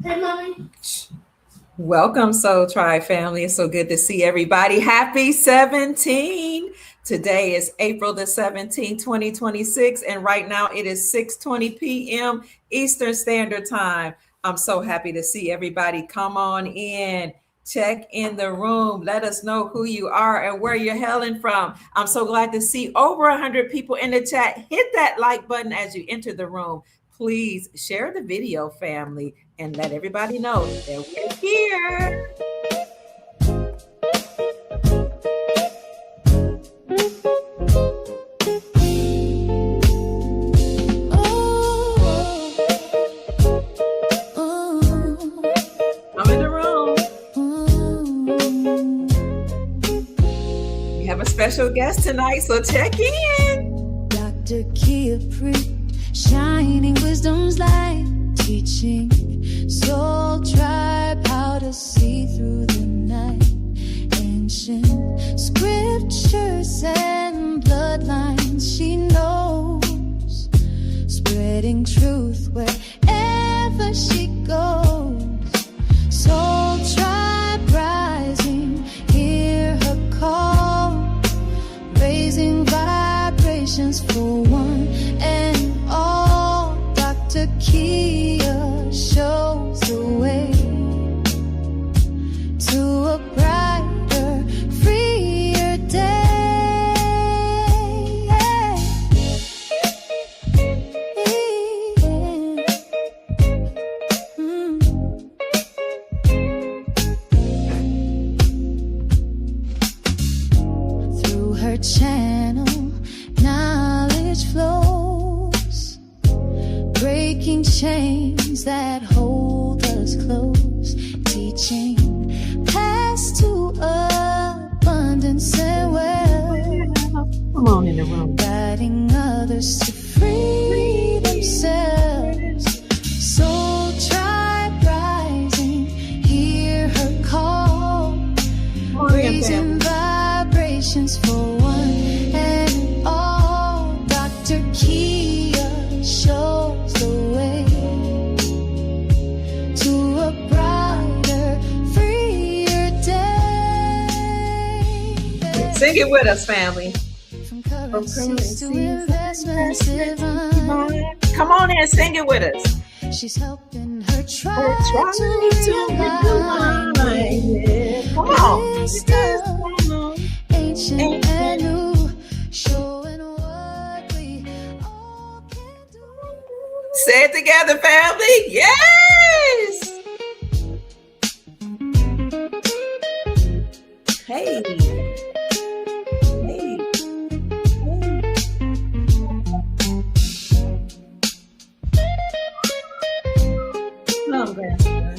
Hey, mommy. Welcome, Soul Tribe family. It's so good to see everybody. Happy 17. Today is April the 17th, 2026, and right now it is 6:20 p.m. Eastern Standard Time. I'm so happy to see everybody. Come on in. Check in the room. Let us know who you are and where you're hailing from. I'm so glad to see over 100 people in the chat. Hit that like button as you enter the room. Please share the video, family, and let everybody know that we're here. I'm in the room. We have a special guest tonight, so check in. Dr. Kia Pruitt, shining wisdom's light, teaching soul tribe how to see through the night. Ancient scriptures and bloodlines she knows, spreading truth wherever she goes. Soul tribe rising, hear her call, raising vibrations for one and all. Dr. Kia shows the way to a brighter, freer day. Through her channel, knowledge flows, breaking chains that hold us close, teaching paths to abundance and wealth, Come on in the room. guiding others to free themselves. Soul tribe rising, hear her call, raising vibrations for one and all. Dr. Kia shows the way to a brighter, freer day. Sing it with us, family. From currencies to investments divine, Come on in, sing it with us. she's helping her tribe Try to realign. Come on. Wisdom, ancient and new, showing what we all can do. Say it together, family. Yes. Hey. Hey. Come on, grandson.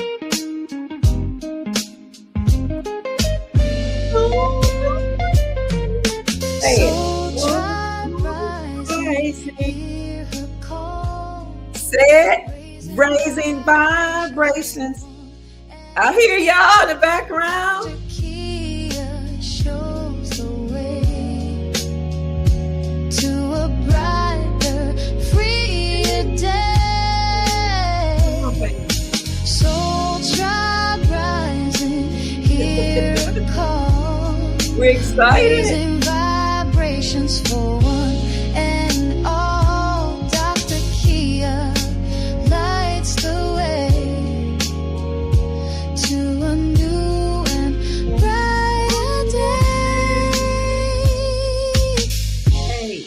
Say it. Soul tribe rising, hear her call, Say it. Raising vibrations. I hear y'all in the background. Dr. Kia shows the way to a brighter, freer day. Soul tribe rising, hear a call, We're excited. raising vibrations for one and all. Dr. Kia lights the way to a new and brighter day. Hey.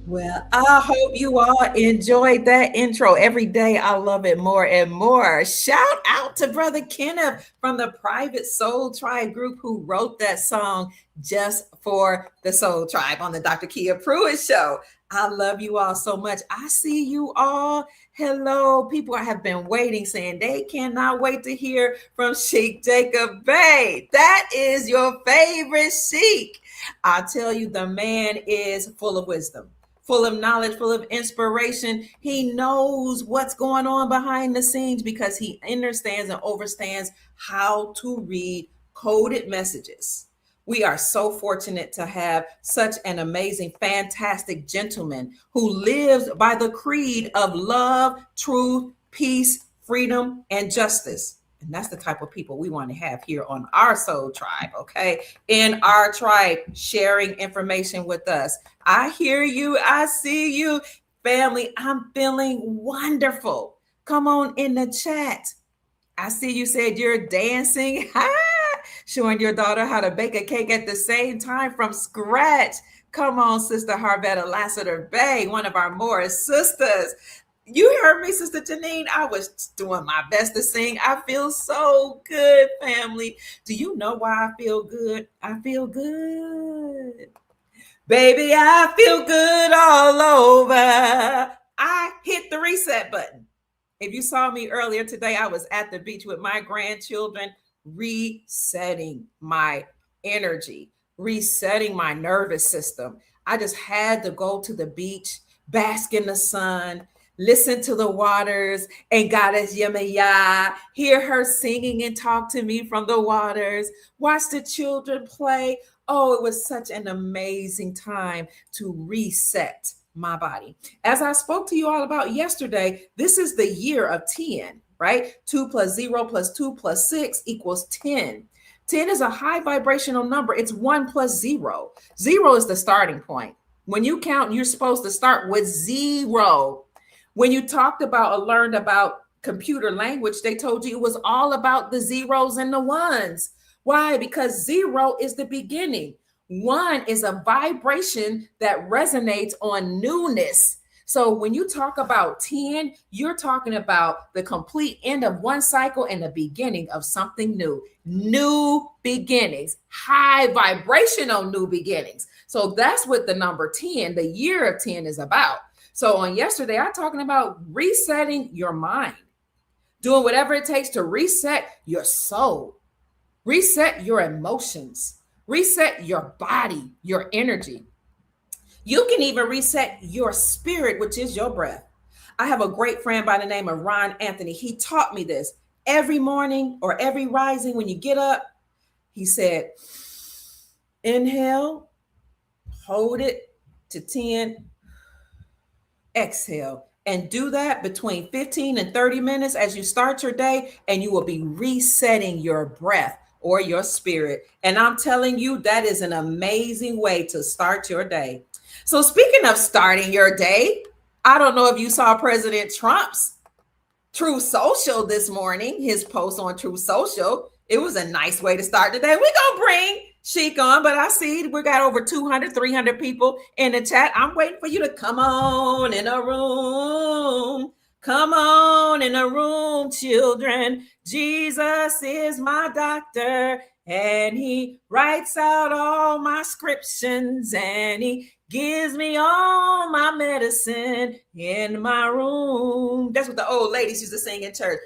Well, I hope you all enjoyed that intro. Every day I love it more and more. Shout out to Brother Kenneth from the Private Soul Tribe group who wrote that song just for the Soul Tribe on the Dr. Kia Pruitt Show. I love you all so much. I see you all. Hello, people have been waiting, saying they cannot wait to hear from Sheik Jacob Bey. That is your favorite Sheik. I tell you, the man is full of wisdom, full of knowledge, full of inspiration. He knows what's going on behind the scenes because he understands and understands how to read coded messages, We are so fortunate to have such an amazing, fantastic gentleman who lives by the creed of love, truth, peace, freedom, and justice. And that's the type of people we want to have here on our soul tribe, okay? In our tribe, sharing information with us. I hear you. I see you. Family, I'm feeling wonderful. Come on in the chat. I see you said you're dancing, showing your daughter how to bake a cake at the same time from scratch. Come on, Sister Harvetta Lassiter Bay, one of our Moorish sisters. You heard me, Sister Janine. I was doing my best to sing. I feel so good, family. Do you know why I feel good? I feel good. Baby, I feel good all over. I hit the reset button. If you saw me earlier today, I was at the beach with my grandchildren, resetting my energy, resetting my nervous system. I just had to go to the beach, bask in the sun, listen to the waters, and Goddess Yemaya, hear her singing and talk to me from the waters, watch the children play. Oh, it was such an amazing time to reset my body. As I spoke to you all about yesterday, this is the year of 10, right? 2 plus 0 plus 2 plus 6 equals 10. 10 is a high vibrational number. It's 1 plus 0. 0 is the starting point. When you count, you're supposed to start with 0. When you talked about or learned about computer language, they told you it was all about the zeros and the ones. Why? Because 0 is the beginning. 1 is a vibration that resonates on newness. So when you talk about 10, you're talking about the complete end of one cycle and the beginning of something new. New beginnings, high vibrational new beginnings. So that's what the number 10, the year of 10 is about. So on yesterday, I'm talking about resetting your mind, doing whatever it takes to reset your soul, reset your emotions, reset your body, your energy. You can even reset your spirit, which is your breath. I have a great friend by the name of Ron Anthony. He taught me this every morning or every rising when you get up. He said, inhale, hold it to 10, exhale, and do that between 15 and 30 minutes as you start your day, and you will be resetting your breath or your spirit. And I'm telling you, that is an amazing way to start your day. So speaking of starting your day, I don't know if you saw President Trump's Truth Social this morning, his post on Truth Social. It was a nice way to start the day. We're going to bring Sheik on, but I see we got over 200, 300 people in the chat. I'm waiting for you to come on in a room. Come on in a room, children. Jesus is my doctor, and he writes out all my scriptions, and he gives me all my medicine in my room. That's what the old ladies used to sing in church.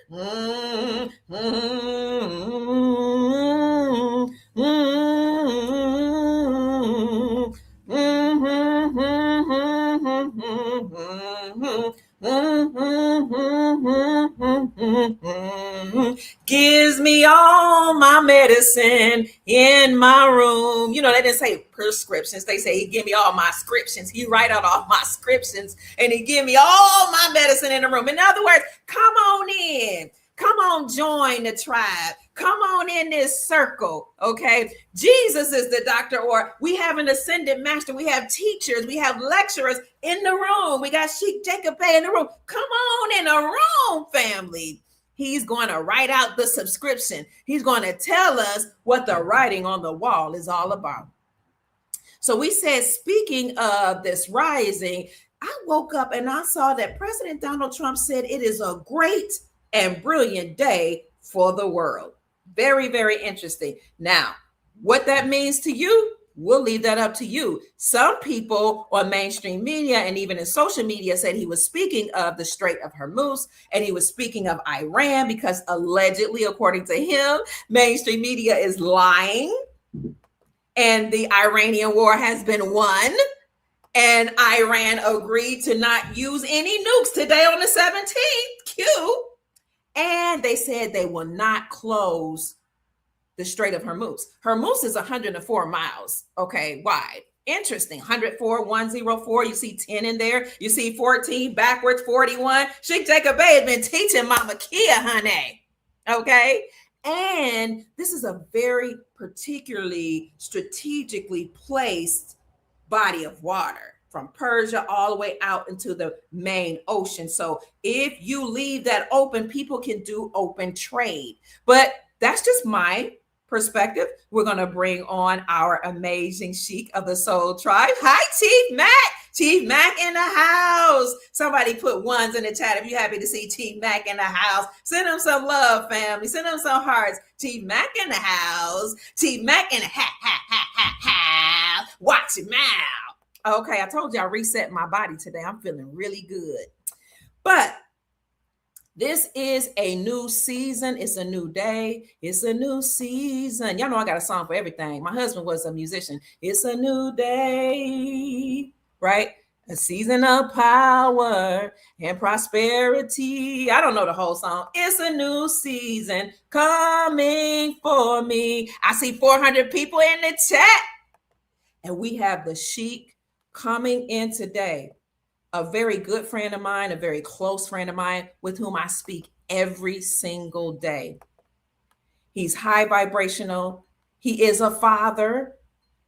Gives me all my medicine in my room. You know, they didn't say prescriptions. They say he give me all my scriptions. He write out all my scriptions and he give me all my medicine in the room. In other words, come on in. Come on, join the tribe. Come on in this circle, okay? Jesus is the doctor, or we have an ascended master. We have teachers. We have lecturers in the room. We got Sheik Jacob Bey in the room. Come on in a room, family. He's going to write out the subscription. He's going to tell us what the writing on the wall is all about. So we said, speaking of this rising, I woke up and I saw that President Donald Trump said it is a great and brilliant day for the world. Very, very interesting. Now, what that means to you, we'll leave that up to you. Some people on mainstream media and even in social media said he was speaking of the Strait of Hormuz, and he was speaking of Iran because allegedly, according to him, mainstream media is lying and the Iranian war has been won. And Iran agreed to not use any nukes today on the 17th. Q. And they said they will not close the Strait of Hormuz. Hormuz is 104 miles, okay, wide. Interesting. 104, 104. You see 10 in there. You see 14 backwards, 41. Sheik Jacob Bey has been teaching Mama Kia, honey. Okay. And this is a very particularly strategically placed body of water from Persia all the way out into the main ocean. So if you leave that open, people can do open trade. But that's just my perspective. We're going to bring on our amazing Sheik of the Soul Tribe. Hi, Chief Mac. Chief Mac in the house. Somebody put ones in the chat if you're happy to see Chief Mac in the house. Send him some love, family. Send him some hearts. Chief Mac in the house. Chief Mac in the house. Watch your mouth. Okay, I told you I reset my body today. I'm feeling really good. But this is a new season. It's a new day. It's a new season. Y'all know I got a song for everything. My husband was a musician. It's a new day, right? A season of power and prosperity. I don't know the whole song. It's a new season coming for me. I see 400 people in the chat. And we have the Sheik coming in today. A very good friend of mine, a very close friend of mine with whom I speak every single day. He's high vibrational. He is a father.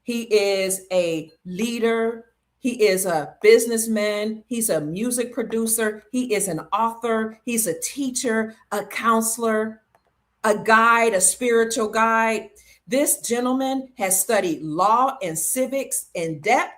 He is a leader. He is a businessman. He's a music producer. He is an author. He's a teacher, a counselor, a guide, a spiritual guide. This gentleman has studied law and civics in depth.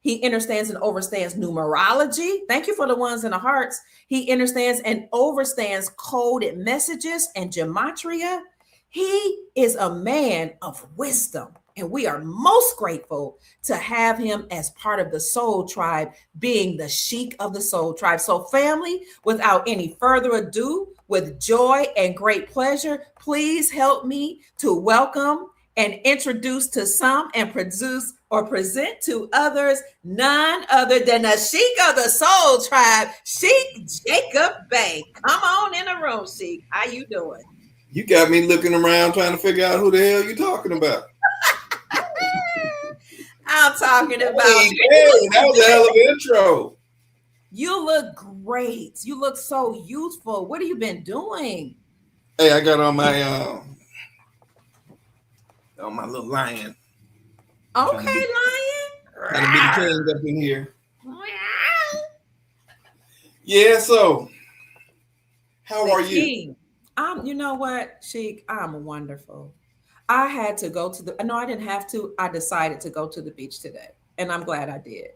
He understands and overstands numerology. Thank you for the ones in the hearts. He understands and overstands coded messages and gematria. He is a man of wisdom, and we are most grateful to have him as part of the Soul Tribe, being the Sheik of the Soul Tribe. So, family, without any further ado, with joy and great pleasure, please help me to welcome and introduce to some and produce or present to others none other than the Sheik of the Soul Tribe, Sheik Jacob Bey. Come on in the room, Sheik. How you doing? You got me looking around trying to figure out who the hell you're talking about. I'm talking about that was a hell of an intro. You look great. You look so youthful. What have you been doing? Hey, I got on my little lion. Okay, lion. Trying to be the king up in here. Yeah, so how are you? You know what, Sheik? I'm wonderful. I had to go to no, I didn't have to. I decided to go to the beach today, and I'm glad I did.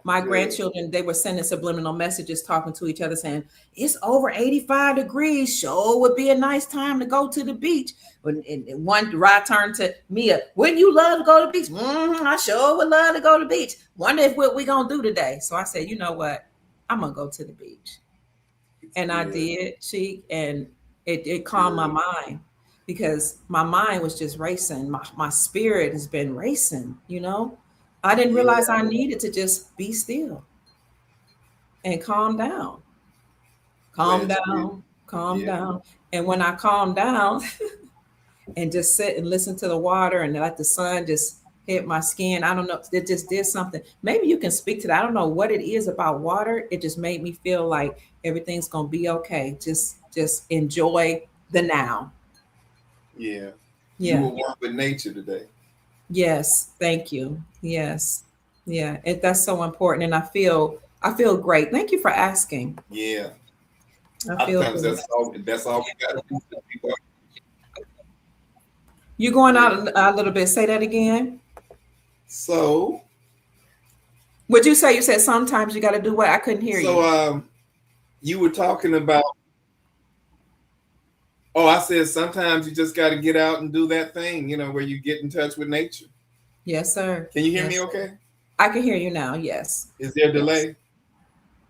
My grandchildren, they were sending subliminal messages, talking to each other, saying, it's over 85 degrees. Sure would be a nice time to go to the beach. And one ride turned to Mia, wouldn't you love to go to the beach? I sure would love to go to the beach. Wonder if what we going to do today. So I said, you know what? I'm going to go to the beach. And I did, Sheik, and it calmed my mind, because my mind was just racing. My spirit has been racing, you know? I didn't realize I needed to just be still and calm down. Calm down. And when I calm down and just sit and listen to the water and let the sun just hit my skin, I don't know, it just did something. Maybe you can speak to that. I don't know what it is about water. It just made me feel like everything's going to be okay. Just enjoy the now. Yeah. You were one with nature today. Yes, thank you. Yes, yeah, that's so important, and I feel great. Thank you for asking. Yeah, I feel that's all we got to do. You're going out a little bit. Say that again. So, what'd you say? You said sometimes you got to do what? I couldn't hear you. So, you were talking about. Oh, I said sometimes you just got to get out and do that thing, you know, where you get in touch with nature. Yes, sir. Can you hear me okay? I can hear you now, yes. Is there a delay?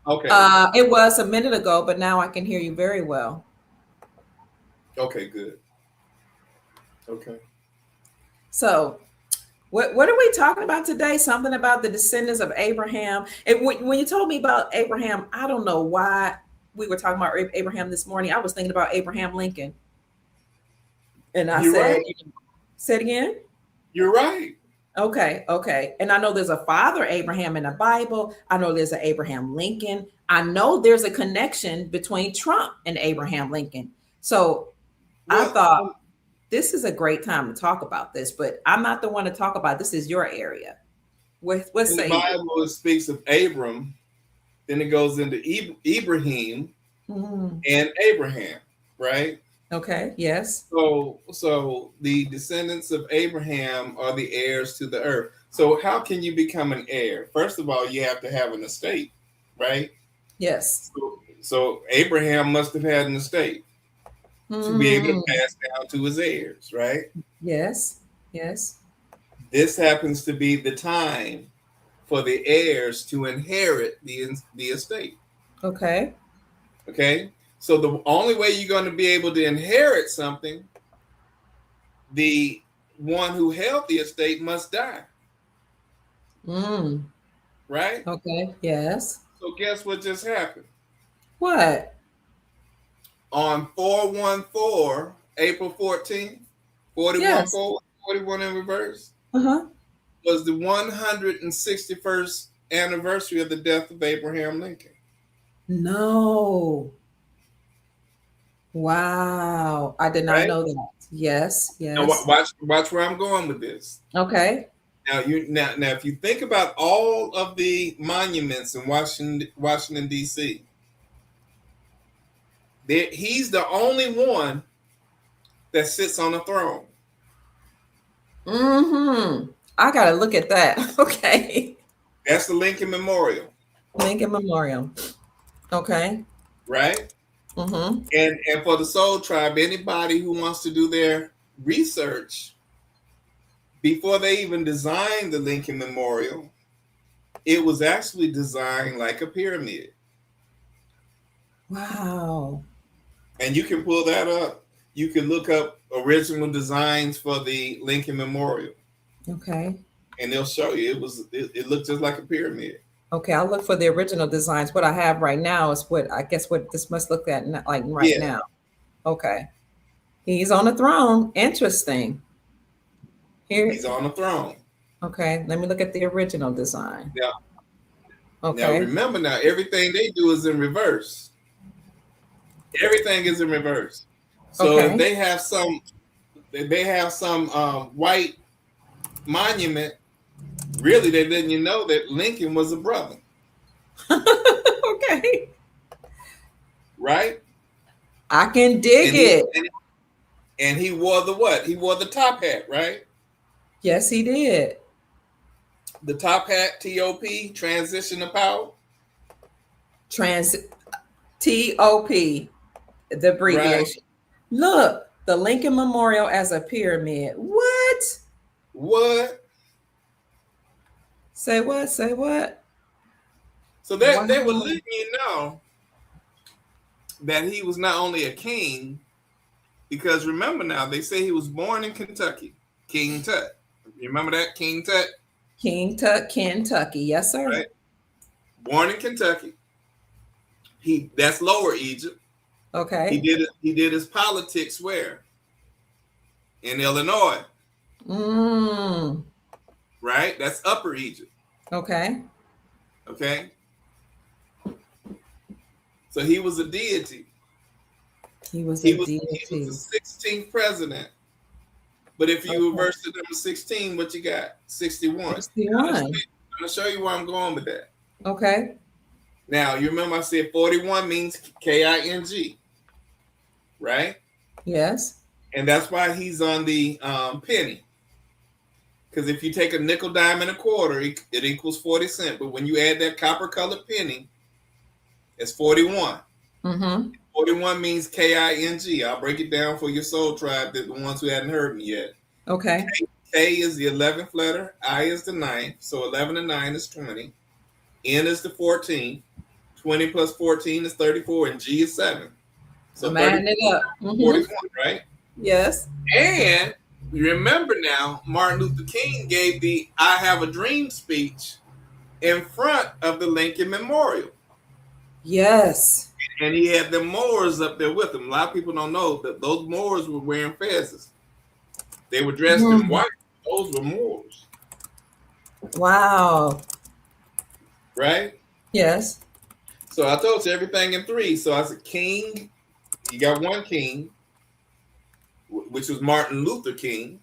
Okay. It was a minute ago, but now I can hear you very well. Okay, good. Okay. So what are we talking about today? Something about the descendants of Abraham. And when you told me about Abraham, I don't know why we were talking about Abraham this morning. I was thinking about Abraham Lincoln. And I said, Say it again. You're right. Okay, okay. And I know there's a father Abraham in the Bible. I know there's an Abraham Lincoln. I know there's a connection between Trump and Abraham Lincoln. So I Well, thought this is a great time to talk about this, but I'm not the one to talk about. This is your area. What in say the you? Bible, it speaks of Abram, then it goes into Ibrahim Mhm. and Abraham, right? Okay, yes. So the descendants of Abraham are the heirs to the earth. So how can you become an heir? First of all, you have to have an estate, right? Yes. So Abraham must have had an estate to be able to Mm, pass down to his heirs, right? yes. Yes. This happens to be the time for the heirs to inherit the estate. Okay. Okay, so the only way you're going to be able to inherit something, the one who held the estate must die, Mm, right? okay. Yes. So guess what just happened? What? On 4/14, April 14th, 41 Yes. 4, 41 in reverse, Uh-huh. was the 161st anniversary of the death of Abraham Lincoln. No. Wow. I did not Right? know that. Yes. Now Yes. watch where I'm going with this. Okay. Now if you think about all of the monuments in Washington D.C., he's the only one that sits on a throne. Mm-hmm. I gotta look at that. Okay. That's the Lincoln Memorial, Lincoln Memorial. Okay. right? Mm-hmm. And for the Soul Tribe, anybody who wants to do their research, before they even designed the Lincoln Memorial, it was actually designed like a pyramid. Wow. And you can pull that up. You can look up original designs for the Lincoln Memorial, Okay. and they'll show you it looked just like a pyramid. Okay. I'll look for the original designs. What I have right now is what this must look at like right Yeah. now. Okay. He's on the throne. Interesting. Here. He's on the throne. Okay. Let me look at the original design. Yeah. Now Okay. remember, now everything they do is in reverse. Everything is in reverse. So Okay. if they have some white monument, really they're letting you know that Lincoln was a brother, Okay. right? I can dig And it. and he wore the what? He wore the top hat, right? Yes, he did. The top hat, TOP, transition to power. Trans TOP, the abbreviation. Look, the Lincoln Memorial as a pyramid. What? What? Say what? Say what? So they were Wow. letting you know that he was not only a king, because remember now, they say he was born in Kentucky, King Tut. You remember that, King Tut? King Tut, Kentucky. Yes, sir. Right. Born in Kentucky. That's Lower Egypt. Okay. He did his politics where? In Illinois, Mm. right? That's Upper Egypt. Okay. Okay. So he was a deity. He was He a was deity. the 16th president. But if you reverse to number 16, what you got? 61. 61. I'm gonna show you where I'm going with that. Okay. Now you remember I said 41 means KING, right? Yes. And that's why he's on the penny. Because if you take a nickel, dime, and a quarter, it equals 40 cents. But when you add that copper colored penny, it's 41. Mm-hmm. 41 means KING. I'll break it down for your soul tribe, the ones who hadn't heard me yet. Okay. K is the 11th letter, I is the 9th. So 11 and 9 is 20. N is the 14th. 20 plus 14 is 34. And G is 7. So I'm adding it up. 41, right? Yes. And you remember now, Martin Luther King gave the I Have a Dream speech in front of the Lincoln Memorial. Yes. And he had the Moors up there with him. A lot of people don't know that those Moors were wearing fezzes. They were dressed in white. Those were Moors, Wow. right? Yes. So I told you everything in three. So I said, king, you got one king, which was Martin Luther King.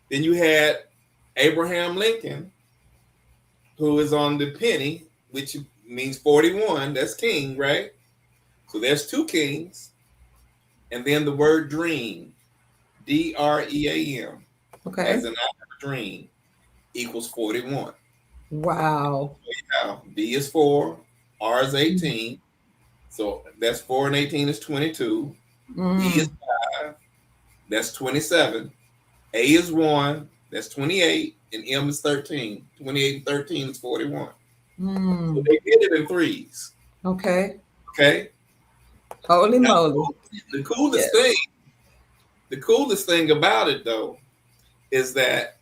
Then you had Abraham Lincoln, who is on the penny, which means 41. That's king, right? So there's two kings. And then the word dream, DREAM, Okay. as in dream, equals 41. Wow. Now, D is 4, R is 18. So that's 4 and 18 is 22. E is 5, that's 27. A is 1, that's 28. And M is 13. 28 and 13 is 41. So they did it in threes. Okay. Okay. Holy Now, moly. the coolest thing about it, though, is that,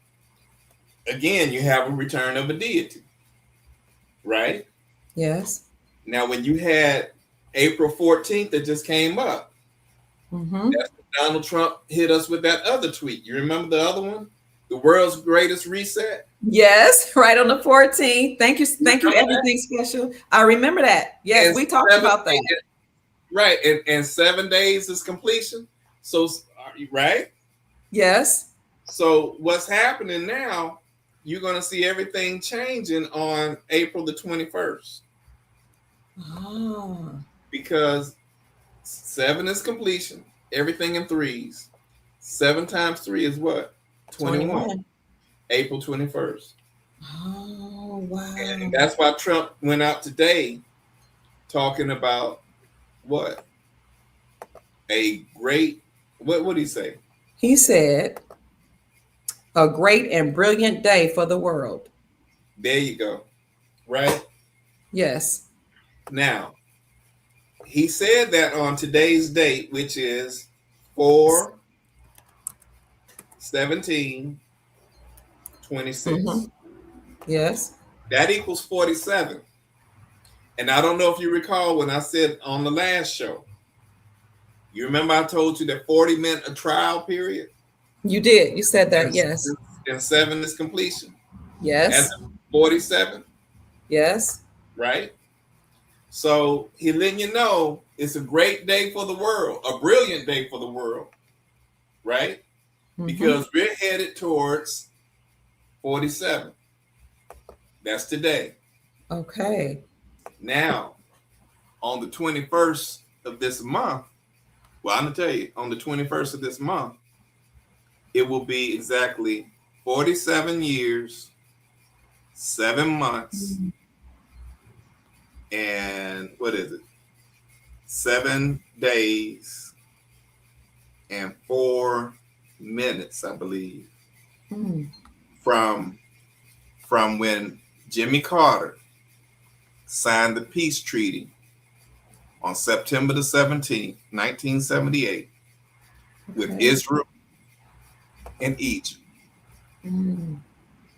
again, you have a return of a deity, right? Yes. Now, when you had April 14th that just came up, that's when Donald Trump hit us with that other tweet. You remember the other one? The world's greatest reset? Yes, right on the 14th. Thank you. Thank you. Everything special. I remember that. Yes, And we talked about that. Right. And 7 days is completion. So, right? Yes. So what's happening now, you're going to see everything changing on April the 21st. Oh. Because 7 is completion, everything in threes. 7 times 3 is what? 21. April 21st. Oh, wow. And that's why Trump went out today talking about what? A great, what did he say? He said, a great and brilliant day for the world. There you go. Right? Yes. Now, he said that on today's date, which is 4/17/26. Yes. That equals 47. And I don't know if you recall when I said on the last show, you remember I told you that 40 meant a trial period? You did. You said that. Yes. And 7 is completion. Yes. That's 47. Yes. Right? So he letting you know it's a great day for the world, a brilliant day for the world, right? Because we're headed towards 47. That's today. Okay. Now, on the 21st of this month, well, I'm going to tell you, on the 21st of this month, it will be exactly 47 years, 7 months, and what is it? 7 days and 4 minutes, I believe, from when Jimmy Carter signed the peace treaty on September the 17th, 1978, with Israel and Egypt.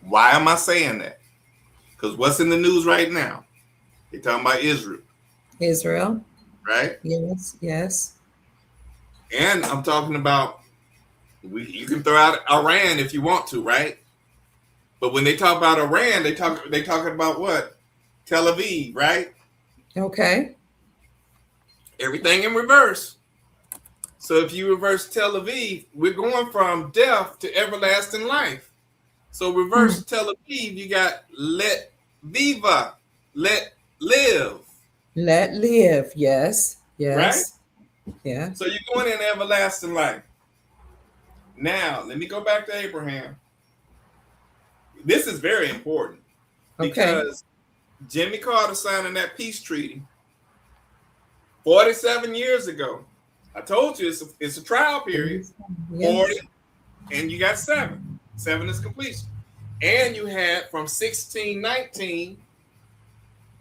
Why am I saying that? Because what's in the news right now? They're talking about Israel. Israel. Right? Yes. Yes. And I'm talking about, you can throw out Iran if you want to, right? But when they talk about Iran, they talking about what? Tel Aviv, right? Okay. Everything in reverse. So if you reverse Tel Aviv, we're going from death to everlasting life. So reverse Tel Aviv, you got let viva, let live. Let live. Yes. Yes. Right? Yeah. So you're going in everlasting life. Now, let me go back to Abraham. This is very important because Jimmy Carter signing that peace treaty 47 years ago. I told you it's a trial period. Yes. 40, and you got 7. 7 is completion. And you had from 1619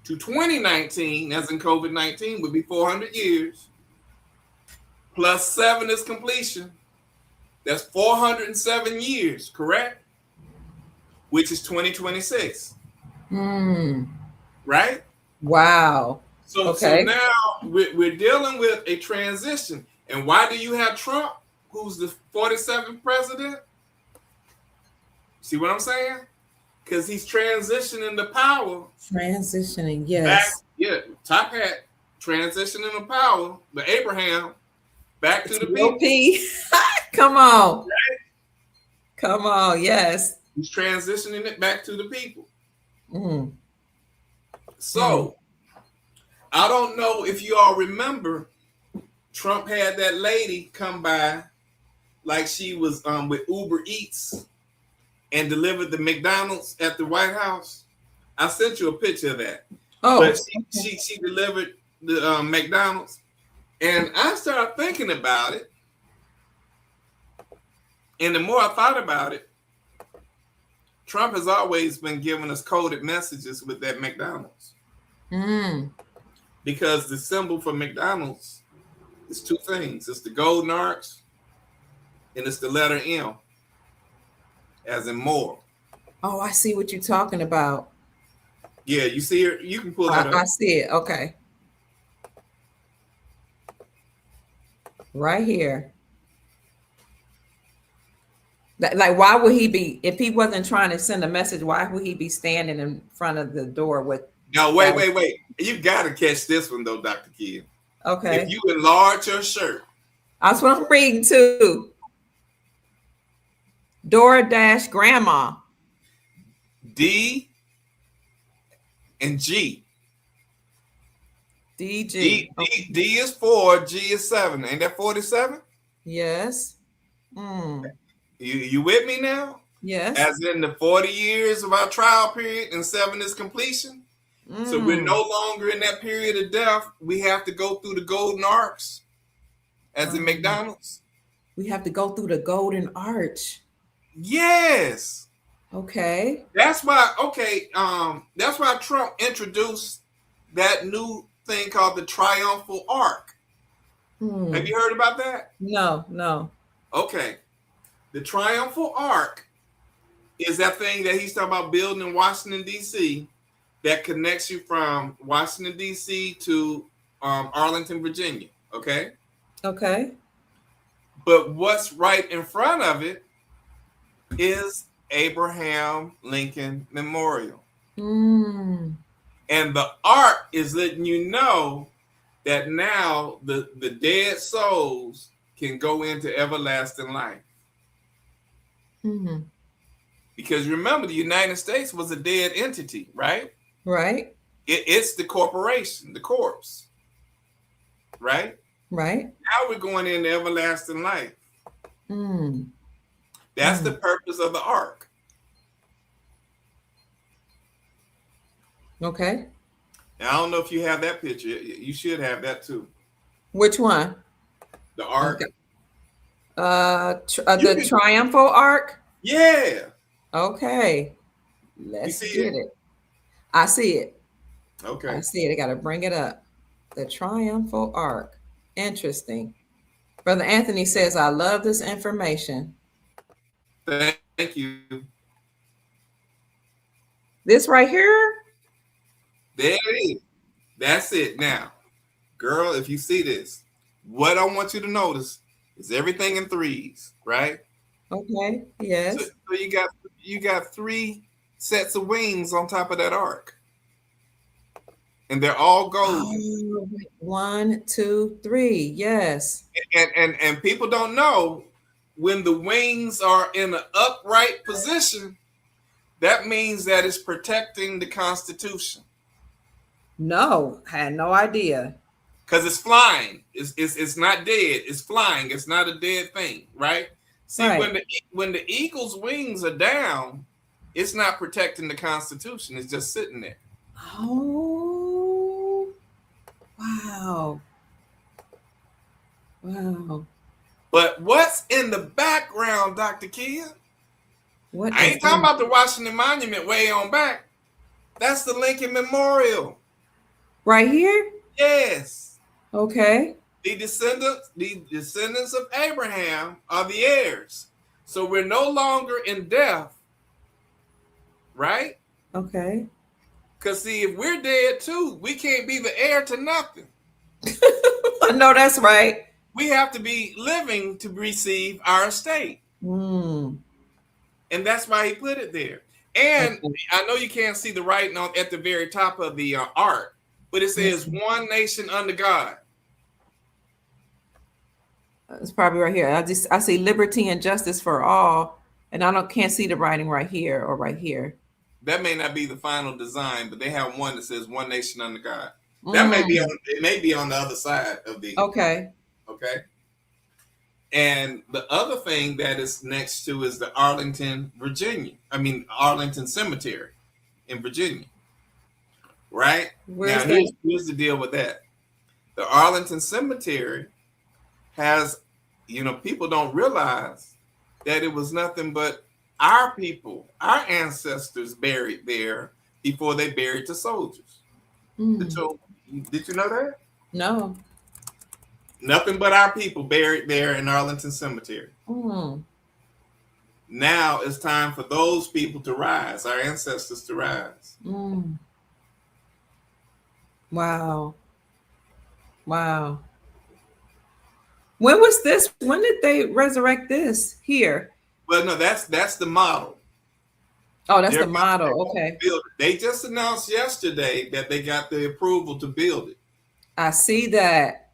to 2019, as in COVID-19, would be 400 years. Plus 7 is completion. That's 407 years, correct? Which is 2026. Right? Wow. So now we're dealing with a transition. And why do you have Trump? who's the 47th president. See what I'm saying? Because he's transitioning the power. Transitioning, Back, yes. top hat, transitioning the power, the Abraham, back to the people. Come on. Come on, yes. He's transitioning it back to the people. Mm. So, I don't know if you all remember, Trump had that lady come by like she was with Uber Eats and delivered the McDonald's at the White House. I sent you a picture of that. Oh, but she delivered the McDonald's, and I started thinking about it. And the more I thought about it, Trump has always been giving us coded messages with that McDonald's. Because the symbol for McDonald's is two things. It's the golden arch, and it's the letter M, as in more. Oh, I see what you're talking about. Yeah, you see it? You can pull that up. I see it. Okay. Right here. Like, why would he be, if he wasn't trying to send a message, why would he be standing in front of the door with? No, wait. You got to catch this one, though, Dr. Kidd. Okay. If you enlarge your shirt. That's what I'm reading too. DoorDash grandma. D and G. DG. D is 4, G is 7. Ain't that 47? Yes. You with me now? Yes. As in the 40 years of our trial period and 7 is completion. So we're no longer in that period of death. We have to go through the golden arch, as in McDonald's. We have to go through the golden arch. Yes. Okay. That's why. Okay. That's why Trump introduced that new thing called the Triumphal Arc. Have you heard about that? No. Okay. The Triumphal Arc is that thing that he's talking about building in Washington, D.C. that connects you from Washington, D.C. to Arlington, Virginia. Okay? Okay. But what's right in front of it is Abraham Lincoln Memorial. And the arc is letting you know that now the dead souls can go into everlasting life. Because remember, the United States was a dead entity, right? Right. It's the corporation, the corpse, right? Right. Now we're going into everlasting life. That's the purpose of the ark. Okay. Now, I don't know if you have that picture. You should have that too. Which one? The ark. Okay. The Triumphal Arc? Yeah. Okay. Let's get it. I see it. Okay. I see it. I got to bring it up. The Triumphal Arc. Interesting. Brother Anthony says, I love this information. Thank you. This right here? There it is. That's it. Now, girl, if you see this, what I want you to notice is everything in threes, right? Okay. Yes. So you got 3 sets of wings on top of that arc. And they're all gold. 1, 2, 3. Yes. And people don't know when the wings are in an upright position, that means that it's protecting the Constitution. No, I had no idea. Because it's flying. It's not dead. It's flying. It's not a dead thing, right? See, right. when the eagle's wings are down, it's not protecting the Constitution. It's just sitting there. Oh, wow. Wow. But what's in the background, Dr. Kidd? What I ain't talking about the Washington Monument way on back. That's the Lincoln Memorial. Right here? Yes. Okay. The descendants of Abraham are the heirs. So we're no longer in death. Right? Okay. Because see, if we're dead too, we can't be the heir to nothing. I know that's right. we have to be living to receive our estate. Mm. And that's why he put it there. And Okay. I know you can't see the writing on at the very top of the art, but it says one nation under God. It's probably right here. I see liberty and justice for all, and can't see the writing right here or right here. That may not be the final design, but they have one that says one nation under God. That may be on the other side of the Okay. And the other thing that is next to is the Arlington Cemetery in Virginia. Right? Where's now here's the deal with that. The Arlington Cemetery has, people don't realize that it was nothing but our people, our ancestors buried there before they buried the soldiers. Did you know that? No. Nothing but our people buried there in Arlington Cemetery. Now it's time for those people to rise, our ancestors to rise. Wow. When was this? When did they resurrect this here? Well, no, that's the model. Oh, that's the model. Okay. They just announced yesterday that they got the approval to build it. I see that.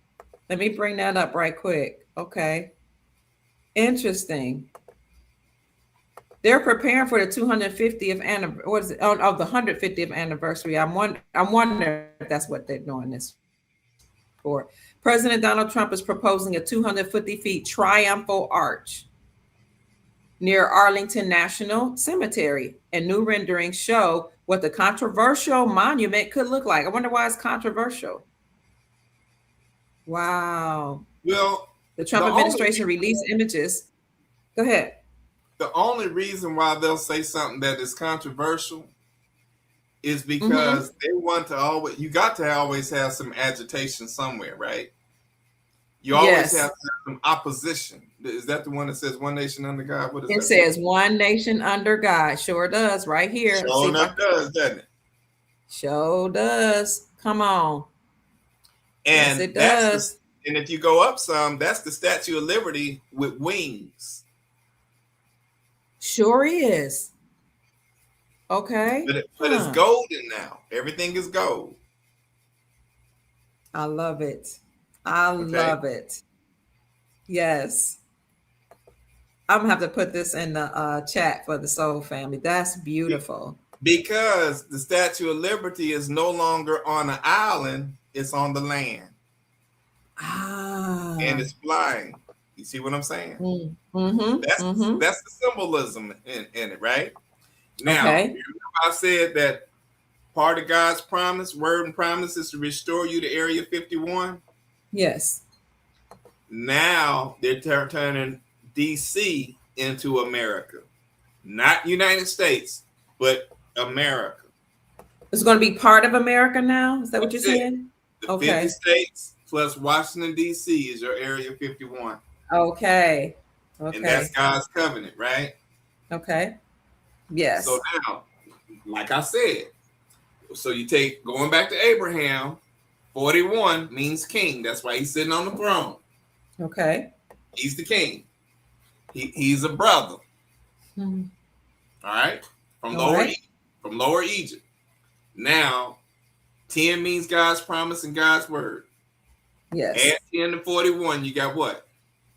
Let me bring that up right quick. Okay. Interesting. They're preparing for the 250th anniversary. What is it? Of the 150th anniversary. I'm wondering if that's what they're doing this for. President Donald Trump is proposing a 250 feet triumphal arch near Arlington National Cemetery, and new renderings show what the controversial monument could look like. I wonder why it's controversial. Wow. Well, the Trump administration released images. Go ahead. The only reason why they'll say something that is controversial is because they want to you got to always have some agitation somewhere, right? You always have to have some opposition. Is that the one that says one nation under God? What is it? It says one nation under God. Sure does, right here. Sure enough does, doesn't it? Sure does. Come on. And yes, it does. And if you go up some, that's the Statue of Liberty with wings. Sure is. Okay. But it's golden now. Everything is gold. I love it. I love it. Yes. I'm going to have to put this in the chat for the Soul family. That's beautiful. Because the Statue of Liberty is no longer on an island. It's on the land. And it's flying. You see what I'm saying? That's the symbolism in it, right? Now, remember I said that part of God's promise, word and promise, is to restore you to Area 51? Yes. Now they're turning DC into America. Not United States, but America. It's going to be part of America now? Is that what you're saying? The 50 states plus Washington, D.C. is your Area 51. Okay. And that's God's covenant, right? Okay. Yes. So now, like I said, so you take, going back to Abraham, 41 means king. That's why he's sitting on the throne. Okay. He's the king. He's a brother. All right? From Lower Egypt. Now, 10 means God's promise and God's word. Yes. Add 10 to 41, you got what?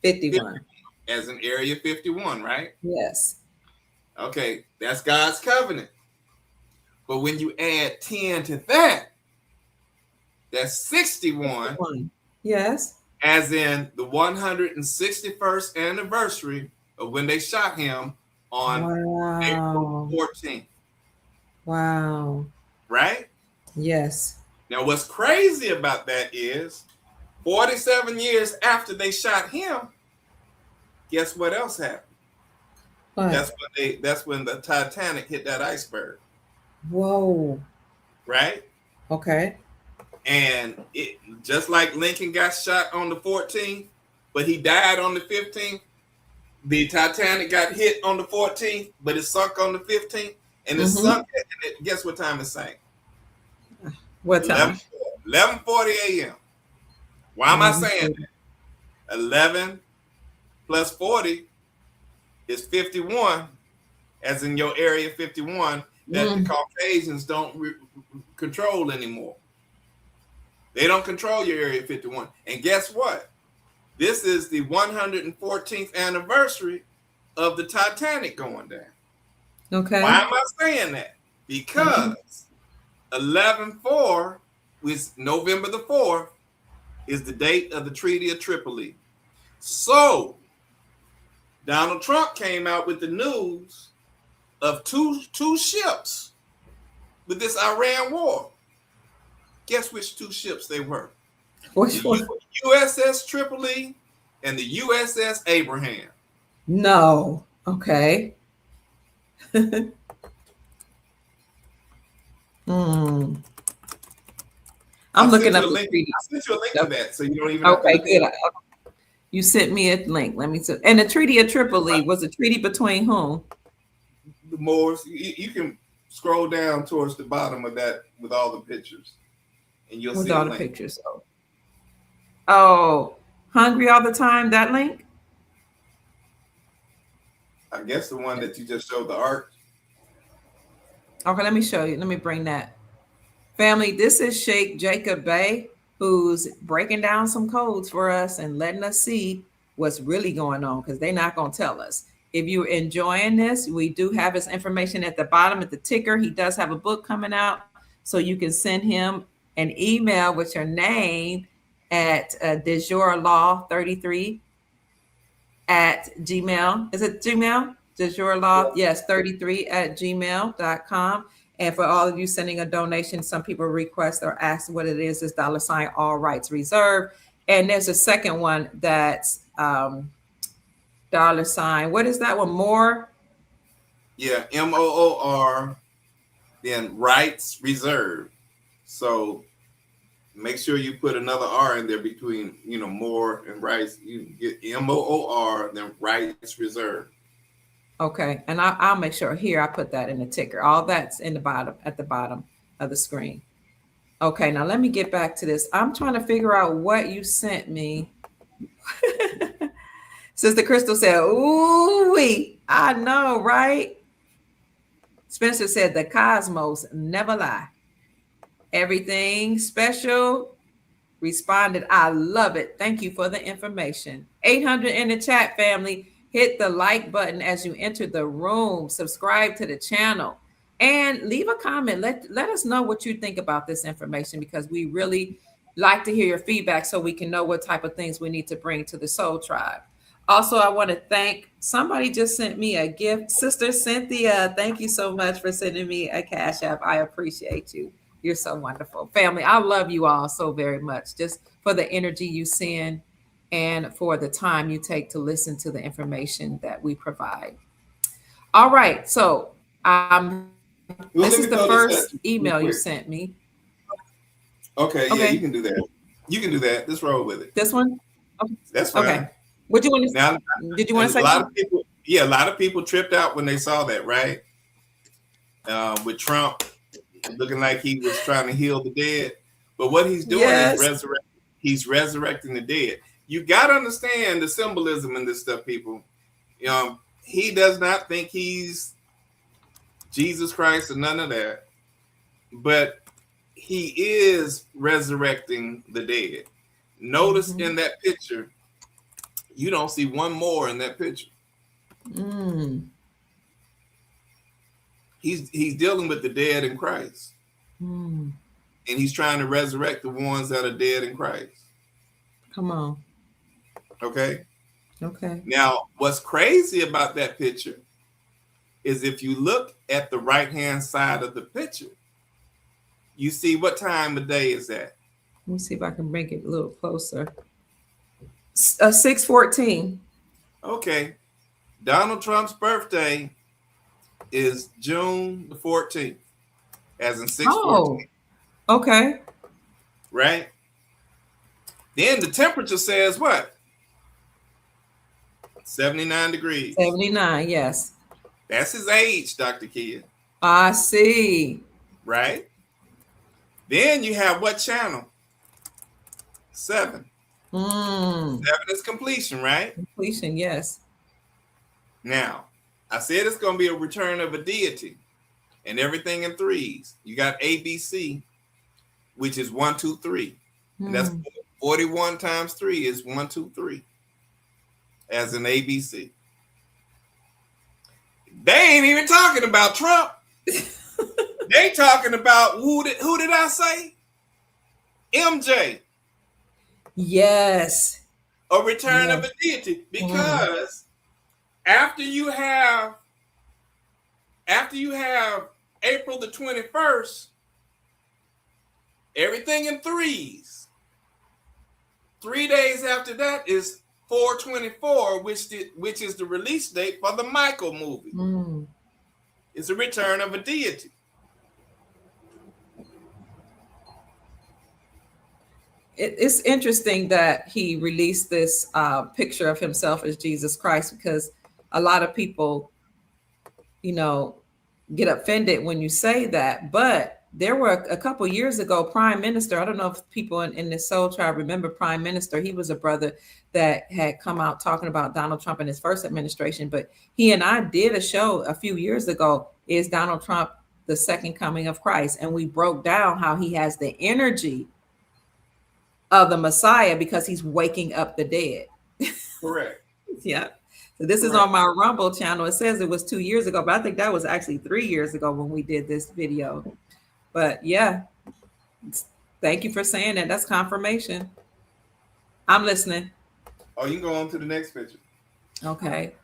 51. As in Area 51, right? Yes. Okay, that's God's covenant. But when you add 10 to that, that's 61. Yes. As in the 161st anniversary of when they shot him on April 14th. Wow. Right? Yes. Now, what's crazy about that is 47 years after they shot him, guess what else happened? What? That's when the Titanic hit that iceberg. Whoa. Right? Okay. And it just like Lincoln got shot on the 14th, but he died on the 15th. The Titanic got hit on the 14th, but it sunk on the 15th. And it sunk, and guess what time it sank? What time? 11:40 a.m. Why am I saying that? 11 plus 40 is 51, as in your area 51, that the Caucasians don't control anymore. They don't control your area 51. And guess what? This is the 114th anniversary of the Titanic going down. Okay. Why am I saying that? Because 11/4 was November the 4th is the date of the Treaty of Tripoli. So Donald Trump came out with the news of two ships with this Iran war. Guess which two ships they were? Which one? USS Tripoli and the USS Abraham. No. Okay. I'm looking up the treaty. I sent you a link to that, so you don't even. Okay, good. You sent me a link. Let me see. And the Treaty of Tripoli was a treaty between whom? The Moors. You can scroll down towards the bottom of that with all the pictures, and you'll see all the pictures. Oh, hungry all the time. That link. I guess the one that you just showed the art. Okay, let me show you. Let me bring that. Family, this is Sheik Jacob Bey, who's breaking down some codes for us and letting us see what's really going on, because they're not going to tell us. If you're enjoying this, we do have his information at the bottom at the ticker. He does have a book coming out, so you can send him an email with your name at dejourlaw33 at Gmail. Is it Gmail? Dejourlaw, yes, 33 at gmail.com. And for all of you sending a donation, some people request or ask what it is $, all rights reserved. And there's a second one that's $. What is that one? More? Yeah, MOOR, then rights reserved. So make sure you put another R in there between, more and rights. You get MOOR, then rights reserved. Okay, and I'll make sure here I put that in the ticker. All that's in the bottom, at the bottom of the screen. Okay, now let me get back to this. I'm trying to figure out what you sent me. Sister Crystal said, ooh-wee, I know, right? Spencer said, the cosmos never lie. Everything special. Responded, I love it. Thank you for the information. 800 in the chat, family. Hit the like button as you enter the room. Subscribe to the channel. And leave a comment. Let us know what you think about this information, because we really like to hear your feedback so we can know what type of things we need to bring to the Soul Tribe. Also, I want to thank, somebody just sent me a gift. Sister Cynthia, thank you so much for sending me a Cash App. I appreciate you. You're so wonderful. Family, I love you all so very much, just for the energy you send and for the time you take to listen to the information that we provide. All right, so this is the first email you sent me. Okay, yeah, you can do that. You can do that. Let's roll with it. This one? Okay. That's fine. Okay. What do you want to say? Did you want to say something? A lot of people tripped out when they saw that, right? With Trump looking like he was trying to heal the dead. But what he's doing is he's resurrecting the dead. You got to understand the symbolism in this stuff, people. He does not think he's Jesus Christ or none of that. But he is resurrecting the dead. Notice in that picture, you don't see one more in that picture. He's dealing with the dead in Christ. And he's trying to resurrect the ones that are dead in Christ. Come on. Okay. Okay. Now, what's crazy about that picture is if you look at the right-hand side of the picture, you see what time of day is that? Let me see if I can bring it a little closer. 6:14. Okay. Donald Trump's birthday is June the 14th, as in 6/14. Oh, okay. Right? Then the temperature says what? 79 degrees. 79, yes. That's his age, Dr. Kia. I see. Right? Then you have what channel? 7. Mm. 7 is completion, right? Completion, yes. Now, I said it's going to be a return of a deity, and everything in threes. You got ABC, which is 1, 2, 3, and that's 41 times 3 is 1, 2, 3 as an ABC. They ain't even talking about Trump. They talking about who did I say? MJ. Yes. A return of a deity, because after you have April the 21st, everything in threes. 3 days after that is 4/24, which is the release date for the Michael movie. It's a return of a deity. It's interesting that he released this picture of himself as Jesus Christ, because a lot of people, get offended when you say that. But there were a couple years ago, Prime Minister, I don't know if people in the Soul Tribe remember Prime Minister. He was a brother that had come out talking about Donald Trump in his first administration. But he and I did a show a few years ago, Is Donald Trump the Second Coming of Christ? And we broke down how he has the energy of the Messiah because he's waking up the dead. Correct. Yeah. So this is on my Rumble channel. It says it was 2 years ago, but I think that was actually 3 years ago when we did this video. But yeah, thank you for saying that. That's confirmation. I'm listening. Oh, you can go on to the next picture. Okay.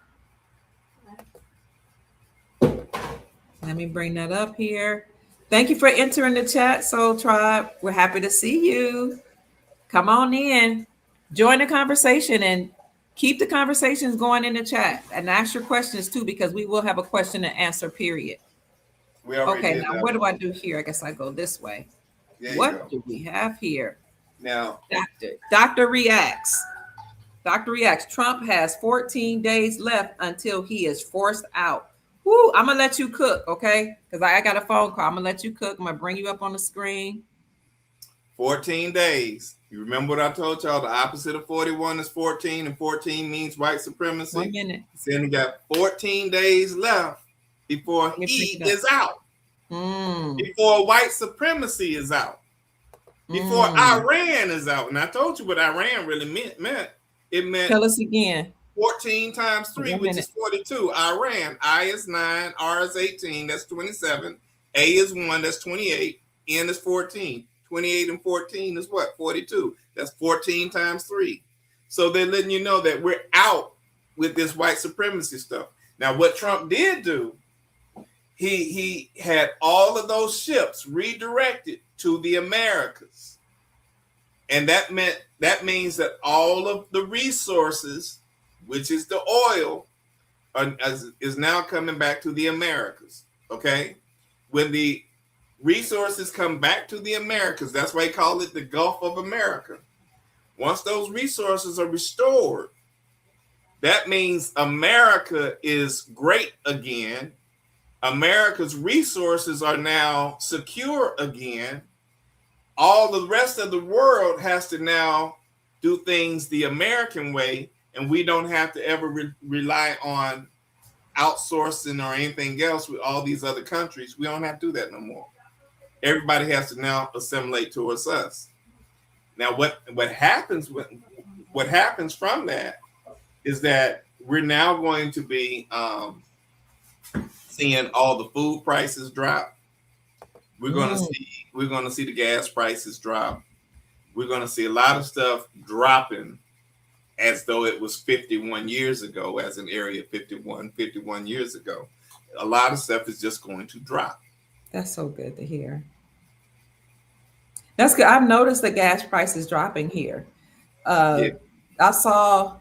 Let me bring that up here. Thank you for entering the chat, Soul Tribe. We're happy to see you. Come on in, join the conversation, and keep the conversations going in the chat, and ask your questions too, because we will have a question and answer period. Okay, now what do I do here? I guess I go this way. What do we have here? Now, Doctor reacts. Dr. reacts. Trump has 14 days left until he is forced out. Woo, I'm gonna let you cook, okay? Because I got a phone call. I'm gonna let you cook. I'm gonna bring you up on the screen. 14 days. You remember what I told y'all? The opposite of 41 is 14, and 14 means white supremacy. 1 minute. Then we got 14 days left before he is out. Before white supremacy is out. Before Iran is out. And I told you what Iran really meant. It meant, tell us again. 14 times 3, which is 42. Iran. I is 9. R is 18. That's 27. A is 1. That's 28. N is 14. 28 and 14 is what? 42. That's 14 times 3. So they're letting you know that we're out with this white supremacy stuff. Now, what Trump did do, he had all of those ships redirected to the Americas. And that means that all of the resources, which is the oil, is now coming back to the Americas. Okay? When the resources come back to the Americas, that's why they call it the Gulf of America. Once those resources are restored, that means America is great again. America's resources are now secure again. All the rest of the world has to now do things the American way, and we don't have to ever rely on outsourcing or anything else with all these other countries. We don't have to do that no more. Everybody has to now assimilate towards us. Now, what happens from that is that we're now going to be seeing all the food prices drop. We're going to see the gas prices drop. We're going to see a lot of stuff dropping as though it was 51 years ago, as an area 51 years ago. A lot of stuff is just going to drop. That's so good to hear. That's good. I've noticed the gas prices dropping here. I saw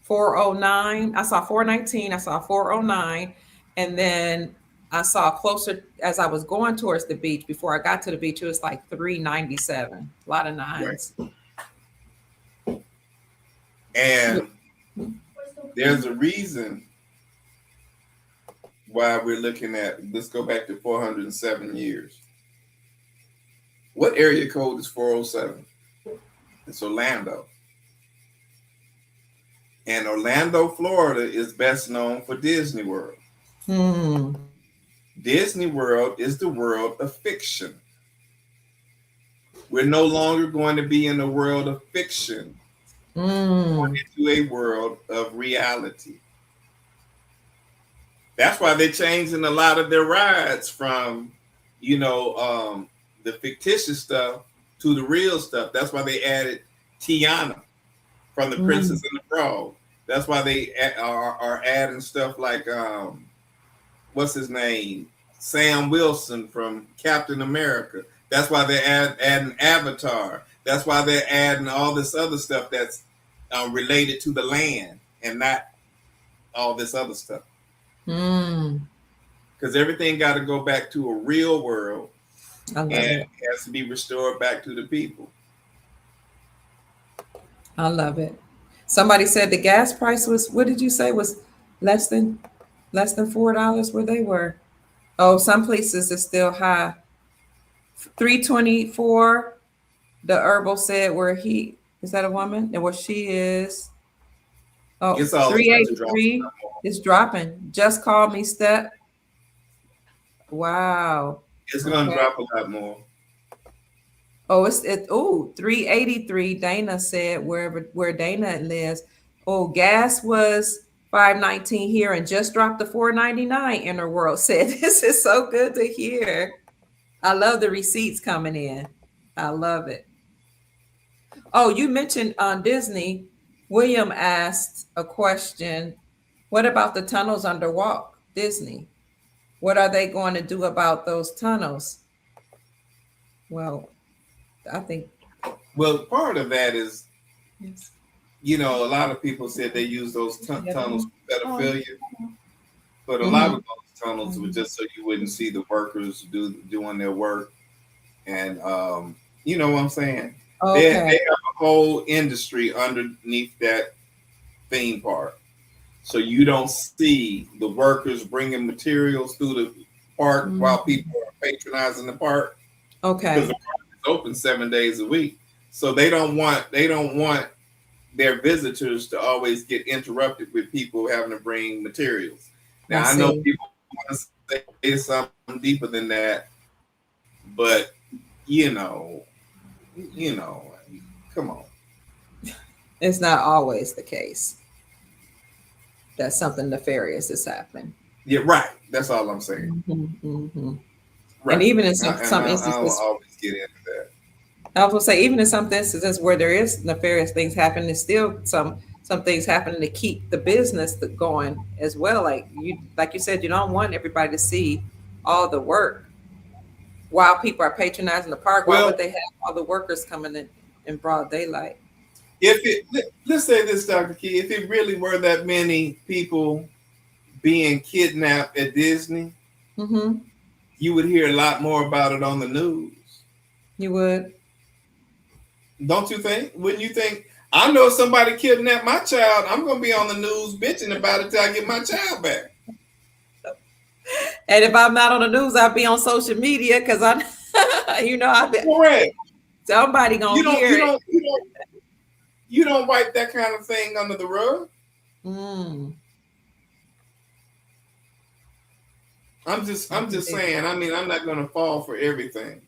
409. I saw 419. I saw 409. And then I saw closer as I was going towards the beach. Before I got to the beach, it was like 397. A lot of nines. Right. And there's a reason why we're looking at, let's go back to 407 years. What area code is 407? It's Orlando. And Orlando, Florida is best known for Disney World. Hmm. Disney World is the world of fiction. We're no longer going to be in the world of fiction, Mm. into a world of reality. That's why they're changing a lot of their rides from, the fictitious stuff to the real stuff. That's why they added Tiana from The Princess and the Frog. That's why they are adding stuff like, what's his name? Sam Wilson from Captain America. That's why they're adding Avatar. That's why they're adding all this other stuff that's related to the land and not all this other stuff. Because everything got to go back to a real world and it has to be restored back to the people. I love it. Somebody said the gas price was, what did you say, was less than $4 where they were? Oh, some places it's still high. 324. The herbal said where he is, that a woman? And where she is. Oh, It's all 383 is dropping. Just call me Step. Wow. It's gonna drop a lot more. Oh, 383. Dana said where Dana lives. Oh, gas was $5.19 here and just dropped to $4.99. Inner World said, this is so good to hear. I love the receipts coming in. I love it. Oh, you mentioned on Disney. William asked a question. What about the tunnels under Walt Disney? What are they going to do about those tunnels? Well, I think. Well, part of that is, a lot of people said they use those tunnels for pedophilia, but a lot of those tunnels were just so you wouldn't see the workers doing their work, and you know what I'm saying. Okay. They have a whole industry underneath that theme park, so you don't see the workers bringing materials through the park while people are patronizing the park. Okay. Because the park is open 7 days a week, so they don't want their visitors to always get interrupted with people having to bring materials. Now I know people want to say something deeper than that, but come on. It's not always the case that something nefarious is happening. Yeah, right. That's all I'm saying. Right. And even in some instances, I don't always get into that. I was going to say, even in some instances where there is nefarious things happening, there's still some things happening to keep the business going as well. Like you said, you don't want everybody to see all the work while people are patronizing the park. Why would they have all the workers coming in broad daylight? Let's say this, Dr. Key, if it really were that many people being kidnapped at Disney, you would hear a lot more about it on the news. You would. Don't you think? Wouldn't you think? I know if somebody kidnapped my child, I'm going to be on the news bitching about it till I get my child back. And if I'm not on the news, I'll be on social media because I've been correct. Somebody gonna hear it. You don't wipe that kind of thing under the rug. I'm just saying. I mean, I'm not going to fall for everything.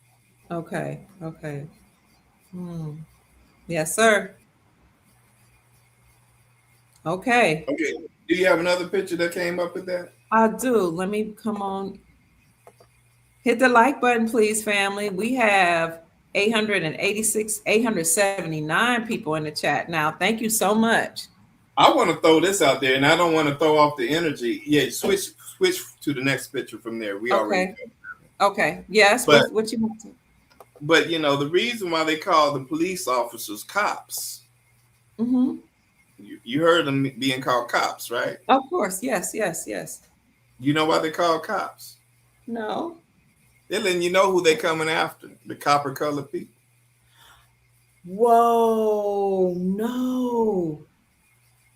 Okay. Yes, sir. Okay. Do you have another picture that came up with that? I do. Let me come on. Hit the like button, please, family. We have 879 people in the chat now. Thank you so much. I want to throw this out there, and I don't want to throw off the energy. Yeah, switch to the next picture from there. We already know. Okay. Yes. But, what you want to? But the reason why they call the police officers cops. You heard them being called cops, right? Of course. Yes. You know why they call cops? No. They're letting you know who they're coming after. The copper colored people. Whoa, no.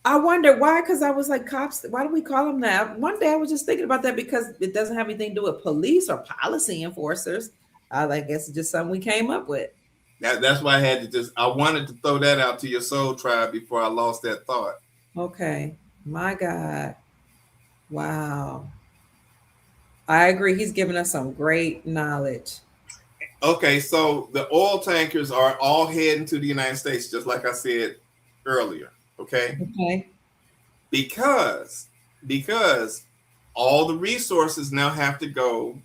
I wonder why, because I was like, cops, why do we call them that? One day I was just thinking about that because it doesn't have anything to do with police or policy enforcers. I guess it's just something we came up with. That's why I wanted to throw that out to your soul tribe before I lost that thought. Okay. My God. Wow. I agree. He's given us some great knowledge. Okay, so the oil tankers are all heading to the United States, just like I said earlier. Okay, Okay. because because all the resources now have to go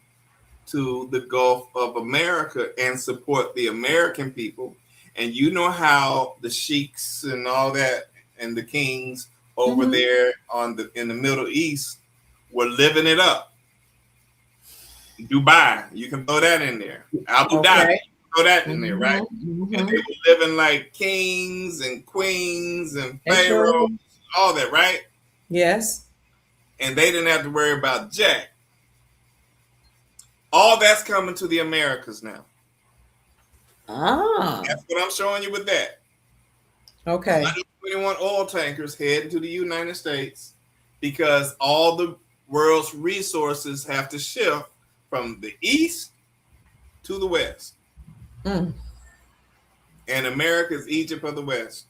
to the Gulf of America and support the American people. And you know how the sheiks and all that and the kings over Mhm. there in the Middle East were living it up. Dubai, you can throw that in there. Abu Dhabi, Okay. throw that in there, right? Mhm. And they Mhm. were living like kings and queens and They sure pharaohs, do. all that, right? Yes. And they didn't have to worry about jack. All that's coming to the Americas now. Ah. That's what I'm showing you with that. Okay. 121 oil tankers heading to the United States because all the world's resources have to shift from the east to the west. Mm. And America is Egypt of the West.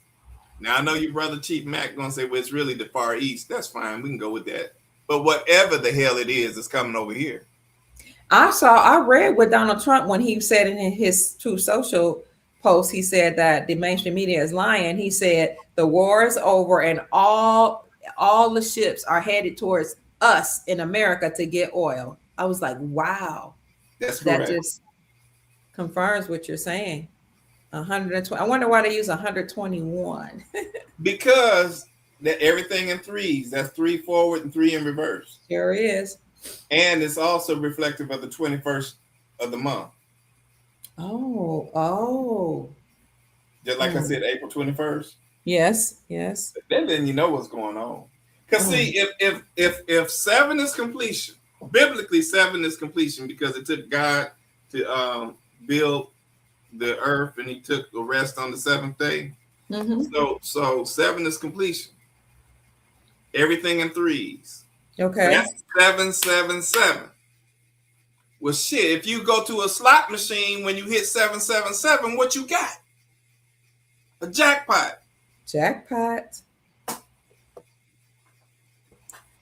Now I know your brother Chief Mac gonna say, well, it's really the Far East. That's fine, we can go with that. But whatever the hell it is coming over here. I read with Donald Trump when he said in his True Social post, he said that the mainstream media is lying. He said the war is over and all the ships are headed towards us in America to get oil. I was like, wow, That's that correct. just confirms what you're saying. 120. I wonder why they use 121. Because that everything in threes. That's 3 forward and 3 in reverse. Sure is. And it's also reflective of the 21st of the month. Oh. Just like I said, April 21st. Yes. Then you know what's going on. Because see, if 7 is completion, biblically 7 is completion because it took God to build the earth and he took the rest on the 7th day. Mm-hmm. So 7 is completion. Everything in threes. Okay. That's 777. Well, shit, if you go to a slot machine when you hit 777, what you got? A jackpot. Jackpot.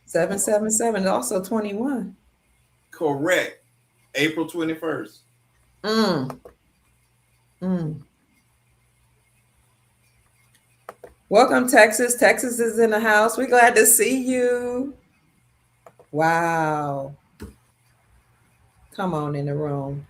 777 is also 21. Correct. April 21st. Welcome, Texas. Texas is in the house. We're glad to see you. Wow. Come on in the room.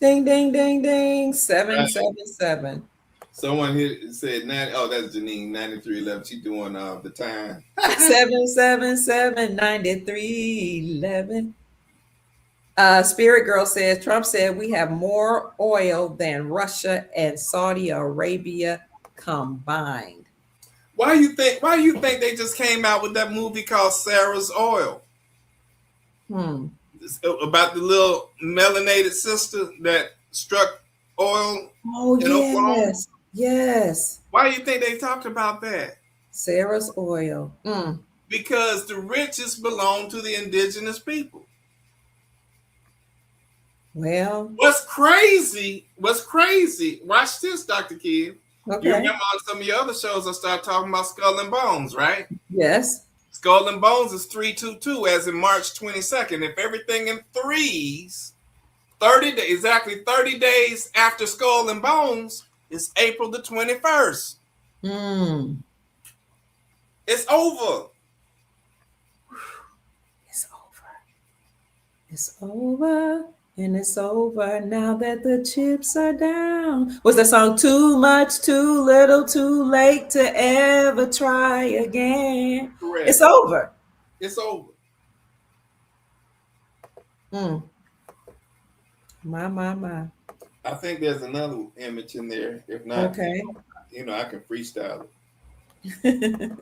Ding, ding, ding, ding. 777. Someone here said, oh, that's Janine, 9311. She's doing the time. 777 9311. Spirit Girl says, Trump said we have more oil than Russia and Saudi Arabia combined. Why you think they just came out with that movie called Sarah's Oil? About the little melanated sister that struck oil. Oh, Oklahoma? Yes. Why do you think they talked about that? Sarah's Oil. Because the riches belong to the indigenous people. Well, what's crazy, watch this, Dr. Kid. okay. You remember on some of your other shows I started talking about Skull and Bones, right? Yes. Skull and Bones is 322 as in March 22nd. If everything in threes, 30 days after Skull and Bones is April the 21st. It's over. It's over. And it's over now that the chips are down. What's that song? Too much, too little, too late to ever try again. Correct. It's over. It's over. My. I think there's another image in there. If not, okay. I can freestyle it.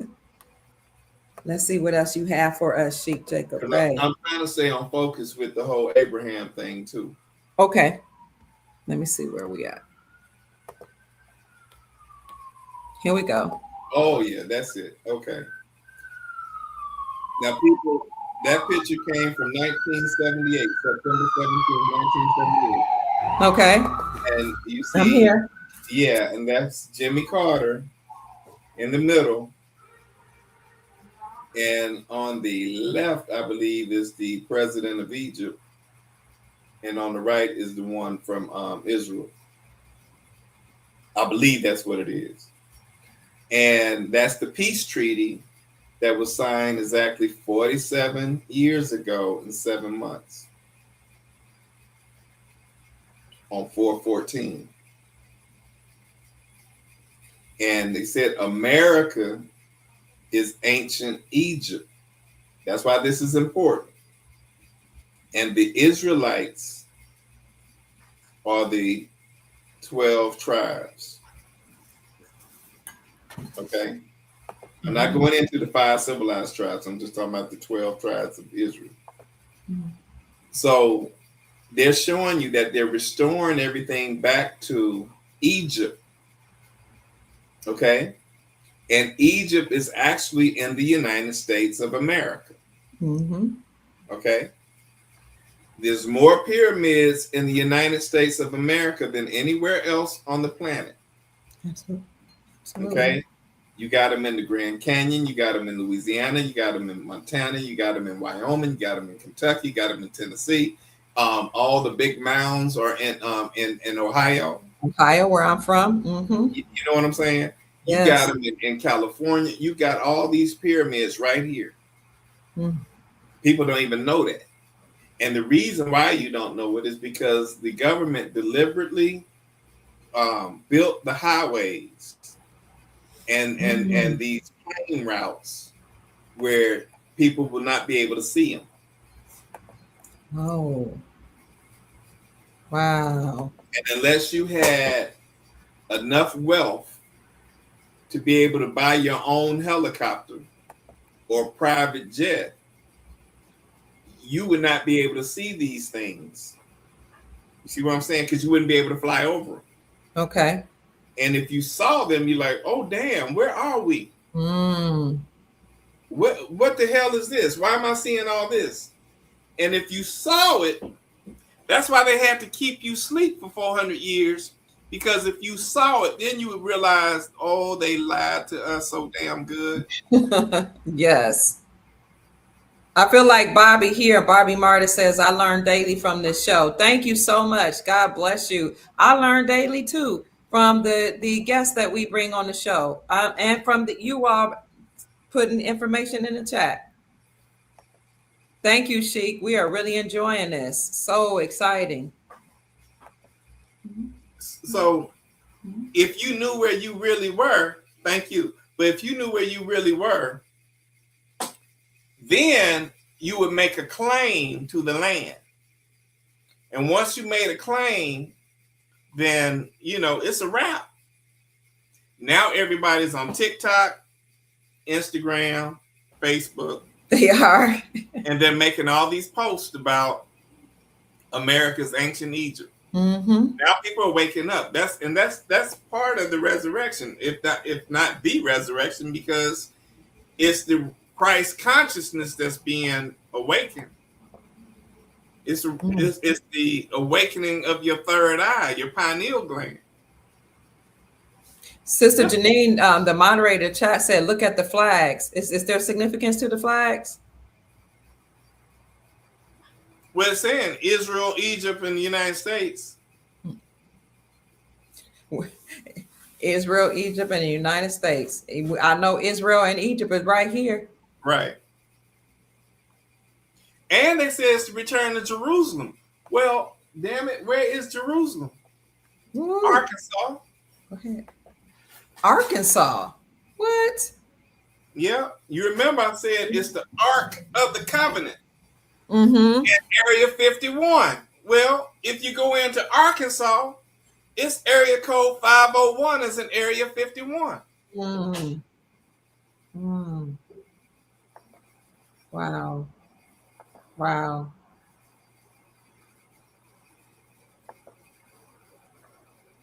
Let's see what else you have for us, Sheik Jacob Bey. I'm trying to stay on focus with the whole Abraham thing too. Okay. Let me see where we at. Here we go. Oh yeah, that's it. Okay. Now people, that picture came from 1978, September 17, 1978. Okay. And you see, I'm here. Yeah, and that's Jimmy Carter in the middle. And on the left, I believe, is the president of Egypt. And on the right is the one from Israel. I believe that's what it is. And that's the peace treaty that was signed exactly 47 years ago in 7 months on 4/14. And they said America is ancient Egypt. That's why this is important. And the Israelites are the 12 tribes. Okay? I'm not going into the 5 civilized tribes. I'm just talking about the 12 tribes of Israel. So they're showing you that they're restoring everything back to Egypt. Okay? And Egypt is actually in the United States of America. Okay? There's more pyramids in the United States of America than anywhere else on the planet. Absolutely. Okay? You got them in the Grand Canyon. You got them in Louisiana. You got them in Montana. You got them in Wyoming. You got them in Kentucky. You got them in Tennessee. All the big mounds are in Ohio. Ohio, where I'm from. You know what I'm saying? You Yes. got them in California. You got all these pyramids right here. People don't even know that. And the reason why you don't know it is because the government deliberately built the highways and these plane routes where people will not be able to see them. Oh, wow. And unless you had enough wealth to be able to buy your own helicopter or private jet, you would not be able to see these things. You see what I'm saying? Because you wouldn't be able to fly over them. Okay. And if you saw them, you're like, oh, damn, where are we? What the hell is this? Why am I seeing all this? And if you saw it, that's why they had to keep you asleep for 400 years. Because if you saw it, then you would realize, oh, they lied to us so damn good. Yes. I feel like Bobby here, Bobby Marta says, I learn daily from this show. Thank you so much. God bless you. I learn daily too from the guests that we bring on the show, and from you all putting information in the chat. Thank you, Sheik. We are really enjoying this. So exciting. So if you knew where you really were, thank you. But if you knew where you really were, then you would make a claim to the land. And once you made a claim, then, it's a wrap. Now everybody's on TikTok, Instagram, Facebook. They are. And they're making all these posts about America's ancient Egypt. Now people are waking up. That's part of the resurrection, if not the resurrection, because it's the Christ consciousness that's being awakened. It's the awakening of your third eye, your pineal gland. Sister Janine, the moderator chat said, look at the flags. Is there significance to the flags? Well, it's saying Israel, Egypt, and the United States. Israel, Egypt, and the United States. I know Israel and Egypt is right here. Right. And they say it's to return to Jerusalem. Well, damn it, where is Jerusalem? Ooh. Arkansas. Go ahead. Arkansas. What? Yeah. You remember I said it's the Ark of the Covenant. In Area 51. Well, if you go into Arkansas, its area code 501 is in Area 51. Wow. Wow.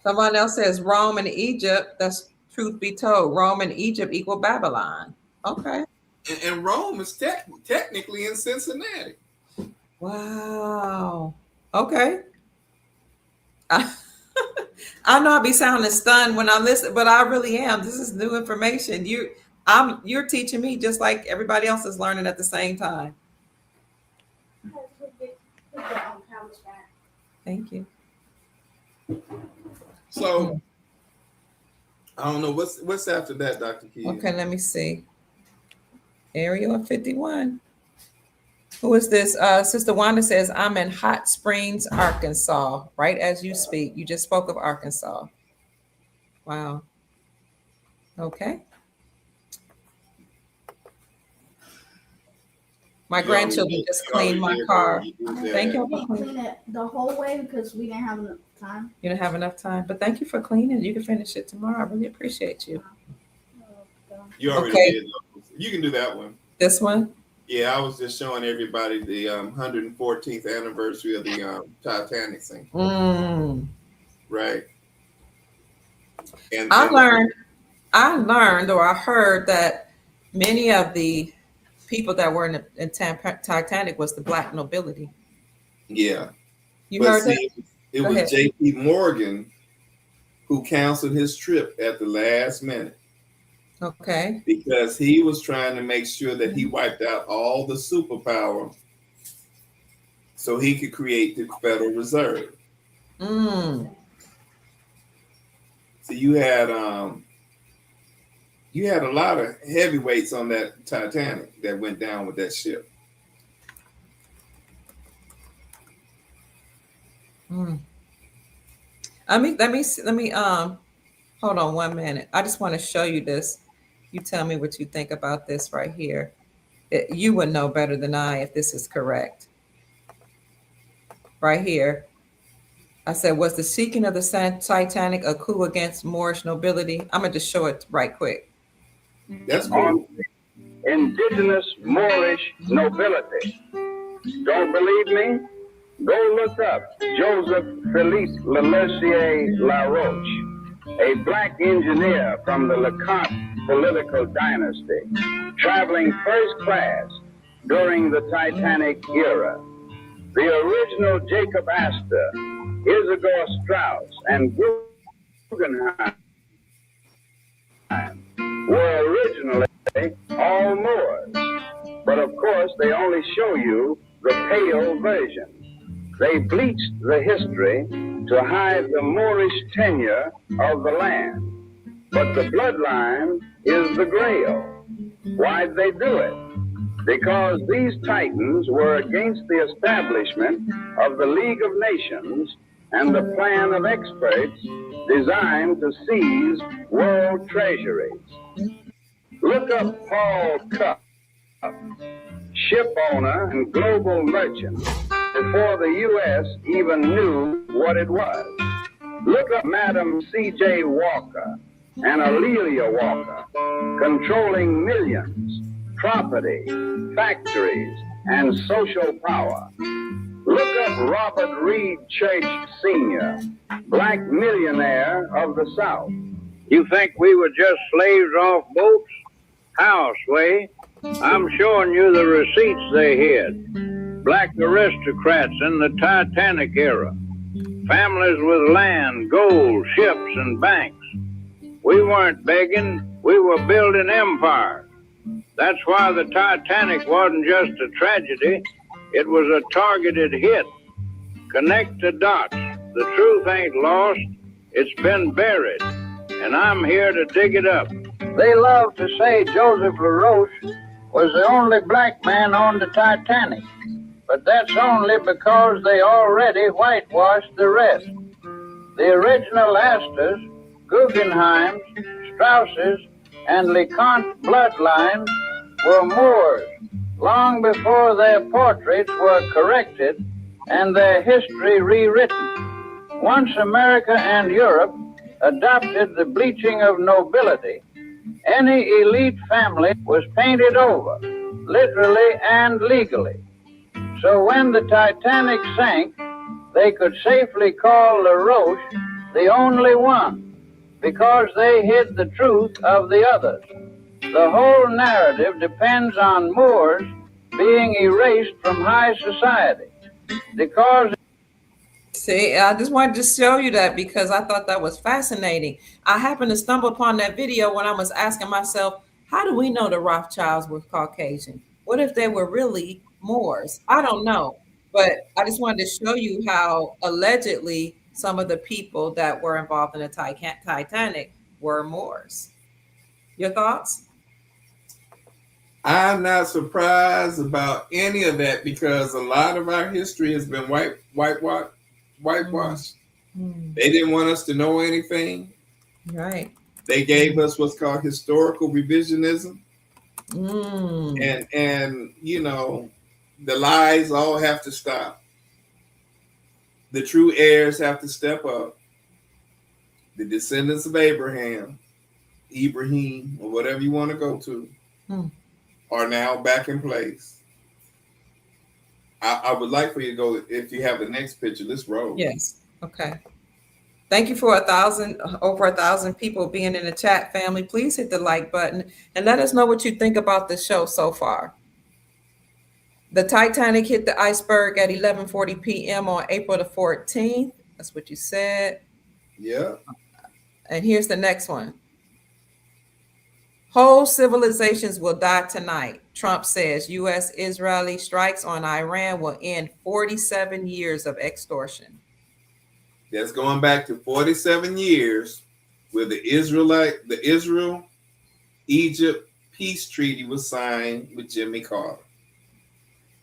Someone else says Rome and Egypt. That's truth be told. Rome and Egypt equal Babylon. Okay. And Rome is technically in Cincinnati. Wow. Okay. I know I be sounding stunned when I listen, but I really am. This is new information. You're teaching me just like everybody else is learning at the same time. Thank you. So I don't know what's after that, Dr. Key. Okay, let me see. Area 51. Who is this? Sister Wanda says, I'm in Hot Springs, Arkansas, right as you speak. You just spoke of Arkansas. Wow. Okay. My grandchildren just cleaned my car. Thank you. We didn't clean it the whole way because we didn't have enough time. You didn't have enough time, but thank you for cleaning. You can finish it tomorrow. I really appreciate you. You already Okay. did. You can do that one. This one? Yeah, I was just showing everybody the 114th anniversary of the Titanic sinking. Right. And I learned or I heard that many of the people that were in Titanic was the black nobility. Yeah. You But heard see, that? it Go was ahead. J.P. Morgan who canceled his trip at the last minute Okay. because he was trying to make sure that he wiped out all the superpower so he could create the Federal Reserve. So you had a lot of heavyweights on that Titanic that went down with that ship. Let me hold on 1 minute. I just want to show you this. You tell me what you think about this right here. You would know better than I if this is correct. Right here. I said, was the sinking of the Titanic a coup against Moorish nobility? I'm going to just show it right quick. That's cool. Indigenous Moorish nobility. Don't believe me? Go look up Joseph Philippe Lelessier Laroche, a black engineer from the Lecointe political dynasty, traveling first class during the Titanic era. The original Jacob Astor, Isidor Straus, and Guggenheim were originally all Moors, but of course they only show you the pale version. They bleached the history to hide the Moorish tenure of the land, but the bloodline is the Grail. Why'd they do it? Because these titans were against the establishment of the League of Nations and the plan of experts designed to seize world treasuries. Look up Paul Cupp, ship owner and global merchant, before the U.S. even knew what it was. Look up Madam C.J. Walker and Aurelia Walker, controlling millions, property, factories, and social power. Look up Robert Reed Church Sr., black millionaire of the South. You think we were just slaves off boats? How, Sway? I'm showing you the receipts they hid. Black aristocrats in the Titanic era. Families with land, gold, ships, and banks. We weren't begging, we were building empires. That's why the Titanic wasn't just a tragedy, it was a targeted hit. Connect the dots. The truth ain't lost, it's been buried, and I'm here to dig it up. They love to say Joseph LaRoche was the only black man on the Titanic, but that's only because they already whitewashed the rest. The original Astors, Guggenheims, Strausses, and LeConte bloodlines were Moors long before their portraits were corrected and their history rewritten. Once America and Europe adopted the bleaching of nobility, any elite family was painted over, literally and legally. So when the Titanic sank, they could safely call LaRoche the only one, because they hid the truth of the others. The whole narrative depends on Moors being erased from high society, because See, I just wanted to show you that because I thought that was fascinating. I happened to stumble upon that video when I was asking myself, how do we know the Rothschilds were Caucasian? What if they were really Moors? I don't know. But I just wanted to show you how allegedly some of the people that were involved in the Titanic were Moors. Your thoughts? I'm not surprised about any of that because a lot of our history has been whitewashed. Mm, They didn't want us to know anything. right. They gave us what's called historical revisionism, Mm, and the lies all have to stop. The true heirs have to step up. The descendants of Ibrahim, or whatever you want to go to, mm. are now back in place. I would like for you to go, if you have the next picture, let's roll. Yes. Okay. Thank you for over 1,000 people being in the chat, family. Please hit the like button and let us know what you think about the show so far. The Titanic hit the iceberg at 11:40 p.m. on April the 14th. That's what you said. Yeah. And here's the next one. Whole civilizations will die tonight. Trump says U.S.-Israeli strikes on Iran will end 47 years of extortion. That's going back to 47 years where the Israel-Egypt peace treaty was signed with Jimmy Carter.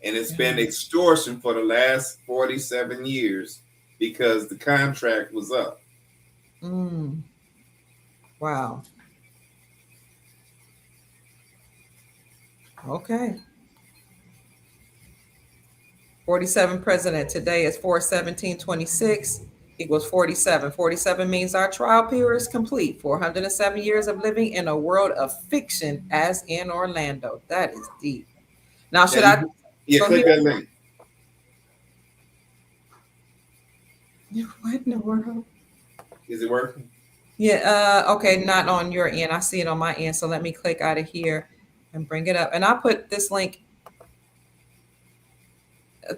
And it's been extortion for the last 47 years because the contract was up. Wow. Okay. 47 president. Today is 4/17/26 equals 47. 47 means our trial period is complete. 407 years of living in a world of fiction as in Orlando. That is deep. Now, should I? Yeah, click that link. What in the world? Is it working? Yeah, okay, not on your end. I see it on my end. So let me click out of here and bring it up. And I'll put this link.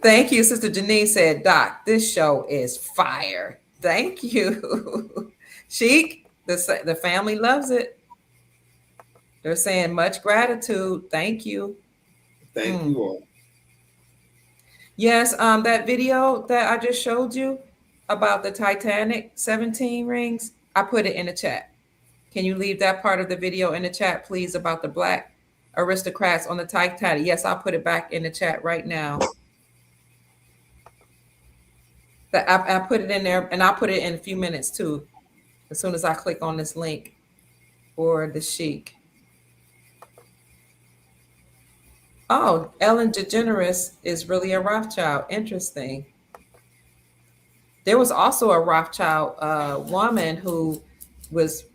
Thank you. Sister Janine said, Doc, this show is fire. Thank you. Sheik, the family loves it. They're saying much gratitude. Thank you. Thank you all. Yes, that video that I just showed you about the Titanic 17 rings, I put it in the chat. Can you leave that part of the video in the chat, please, about the Black aristocrats on the Titanic? Yes, I'll put it back in the chat right now. I put it in there, and I'll put it in a few minutes too, as soon as I click on this link for the Sheik. Oh, Ellen DeGeneres is really a Rothschild. Interesting. There was also a Rothschild woman who was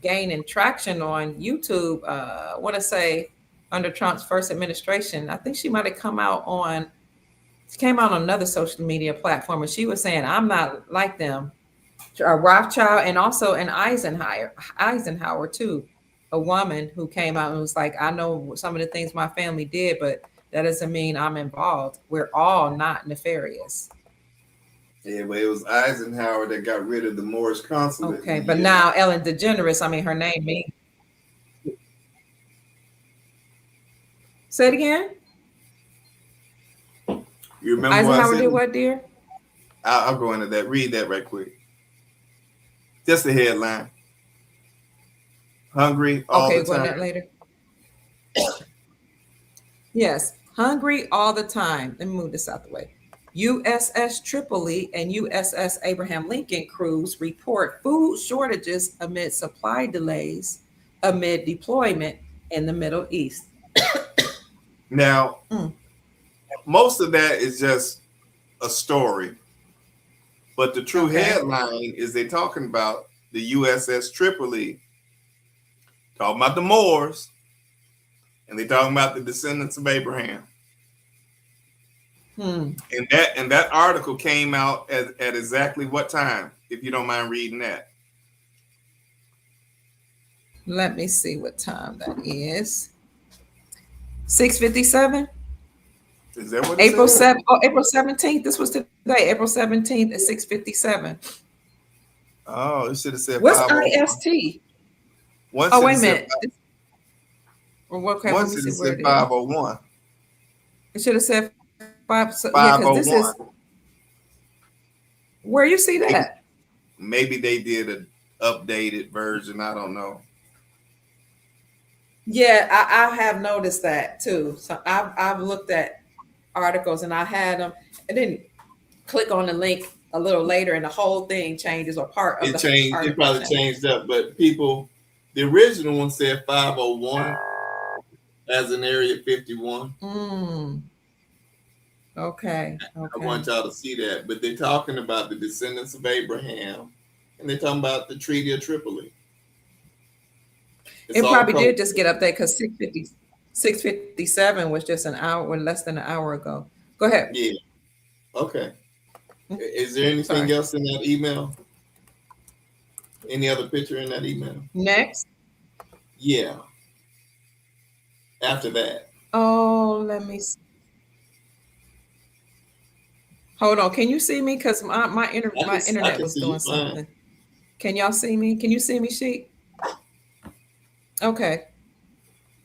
gaining traction on YouTube. I want to say under Trump's first administration. I think she might have come out on. She came out on another social media platform, and she was saying, "I'm not like them." A Rothschild, and also an Eisenhower too. A woman who came out and was like, I know some of the things my family did, but that doesn't mean I'm involved. We're all not nefarious. Yeah, but it was Eisenhower that got rid of the Moorish consulate. Okay, but now Ellen DeGeneres, I mean, her name means. Say it again. You remember Eisenhower did what, dear? I'll go into that. Read that right quick. Just the headline. Hungry all the time. Okay, we'll that later. Yes, hungry all the time. Let me move this out the way. USS Tripoli and USS Abraham Lincoln crews report food shortages amid supply delays amid deployment in the Middle East. Now, most of that is just a story. But the true headline is they're talking about the USS Tripoli, talking about the Moors, and they're talking about the descendants of Abraham. And that article came out at exactly what time, if you don't mind reading that? Let me see what time that is. 6:57. Is that what it April said? 7th. Oh, April 17th. This was today, April 17th at 6:57. Oh, it should have said What's 501. IST? One Oh, should wait have a said minute. Okay, one let me should see have where said it is. 501. It should have said 5. So, yeah, because this is 501. where you see that. Maybe they did an updated version. I don't know. Yeah, I have noticed that too. So I've looked at articles and I had them and then click on the link a little later and the whole thing changes or part of It the changed. It article probably changes. changed up, but people, the original one said 501 as an area 51. Okay. I want y'all to see that. But they're talking about the descendants of Abraham, and they're talking about the Treaty of Tripoli. It's It all probably covered. did just get up there because 6:57 was just an hour, less than an hour ago. Go ahead. Yeah. Okay. Is there anything Sorry. else in that email? Any other picture in that email? Next. Yeah. After that. Oh, let me see. Hold on. Can you see me? Because my I internet can was see doing you fine. something. Can y'all see me? Can you see me, Sheik? Okay.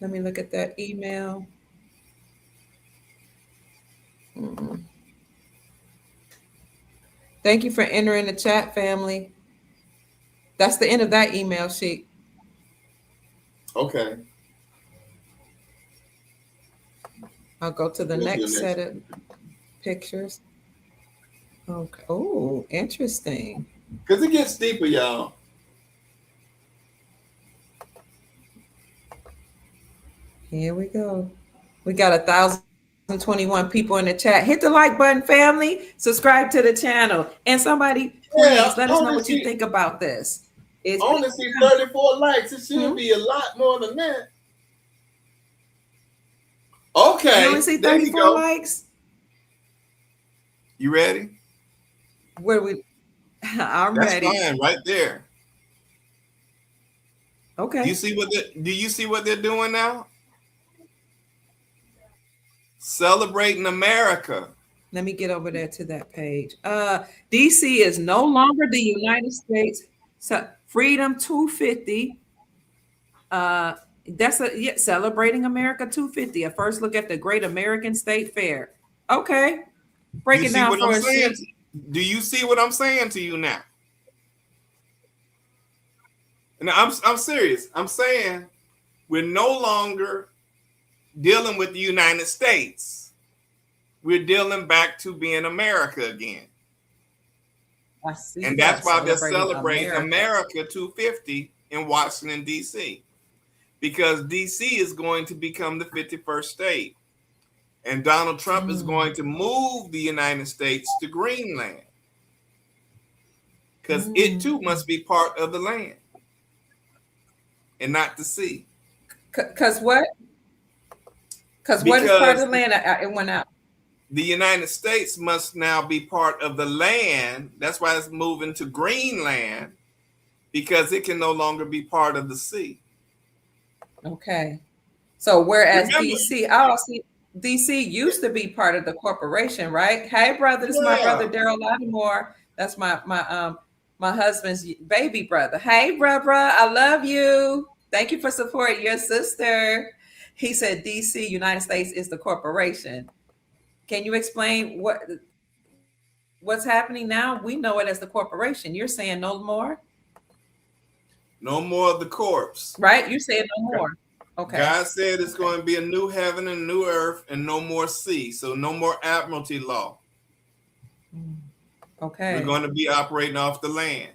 Let me look at that email. Thank you for entering the chat, family. That's the end of that email, Sheik. Okay. I'll go to the Go to next the next set of pictures. Okay. Oh, interesting. Because it gets deeper, y'all. Here we go. We got 1,021 people in the chat. Hit the like button, family. Subscribe to the channel. And somebody, please Yeah, let us know what you think about this. I only see 34 likes. It should be a lot more than that. Okay. You only see there 34 you go. likes? You ready? Where we I'm That's ready. fine right there. Okay. Do you see what they're doing now? Celebrating America. Let me get over there to that page. DC is no longer the United States. So Freedom 250. Celebrating America 250. A first look at the Great American State Fair. Okay. Break it down for us. Do you see what I'm saying to you now? And I'm serious. I'm saying we're no longer dealing with the United States. We're dealing back to being America again. I see. And that's why they're celebrating America 250 in Washington, D.C. Because D.C. is going to become the 51st state. And Donald Trump is going to move the United States to Greenland. Because it too must be part of the land. And not the sea. Because what? Because what is part of the land? It went out. The United States must now be part of the land. That's why it's moving to Greenland. Because it can no longer be part of the sea. Okay. So whereas Remember, DC used to be part of the corporation, right? Hey, brother, this is my brother Daryl Lattimore. That's my husband's baby brother. Hey, brother, I love you. Thank you for supporting your sister. He said DC, United States, is the corporation. Can you explain what's happening now? We know it as the corporation. You're saying no more? No more of the corpse. Right? You said no more. Okay. God said it's going to be a new heaven and new earth and no more sea. So no more admiralty law. Okay. We're going to be operating off the land.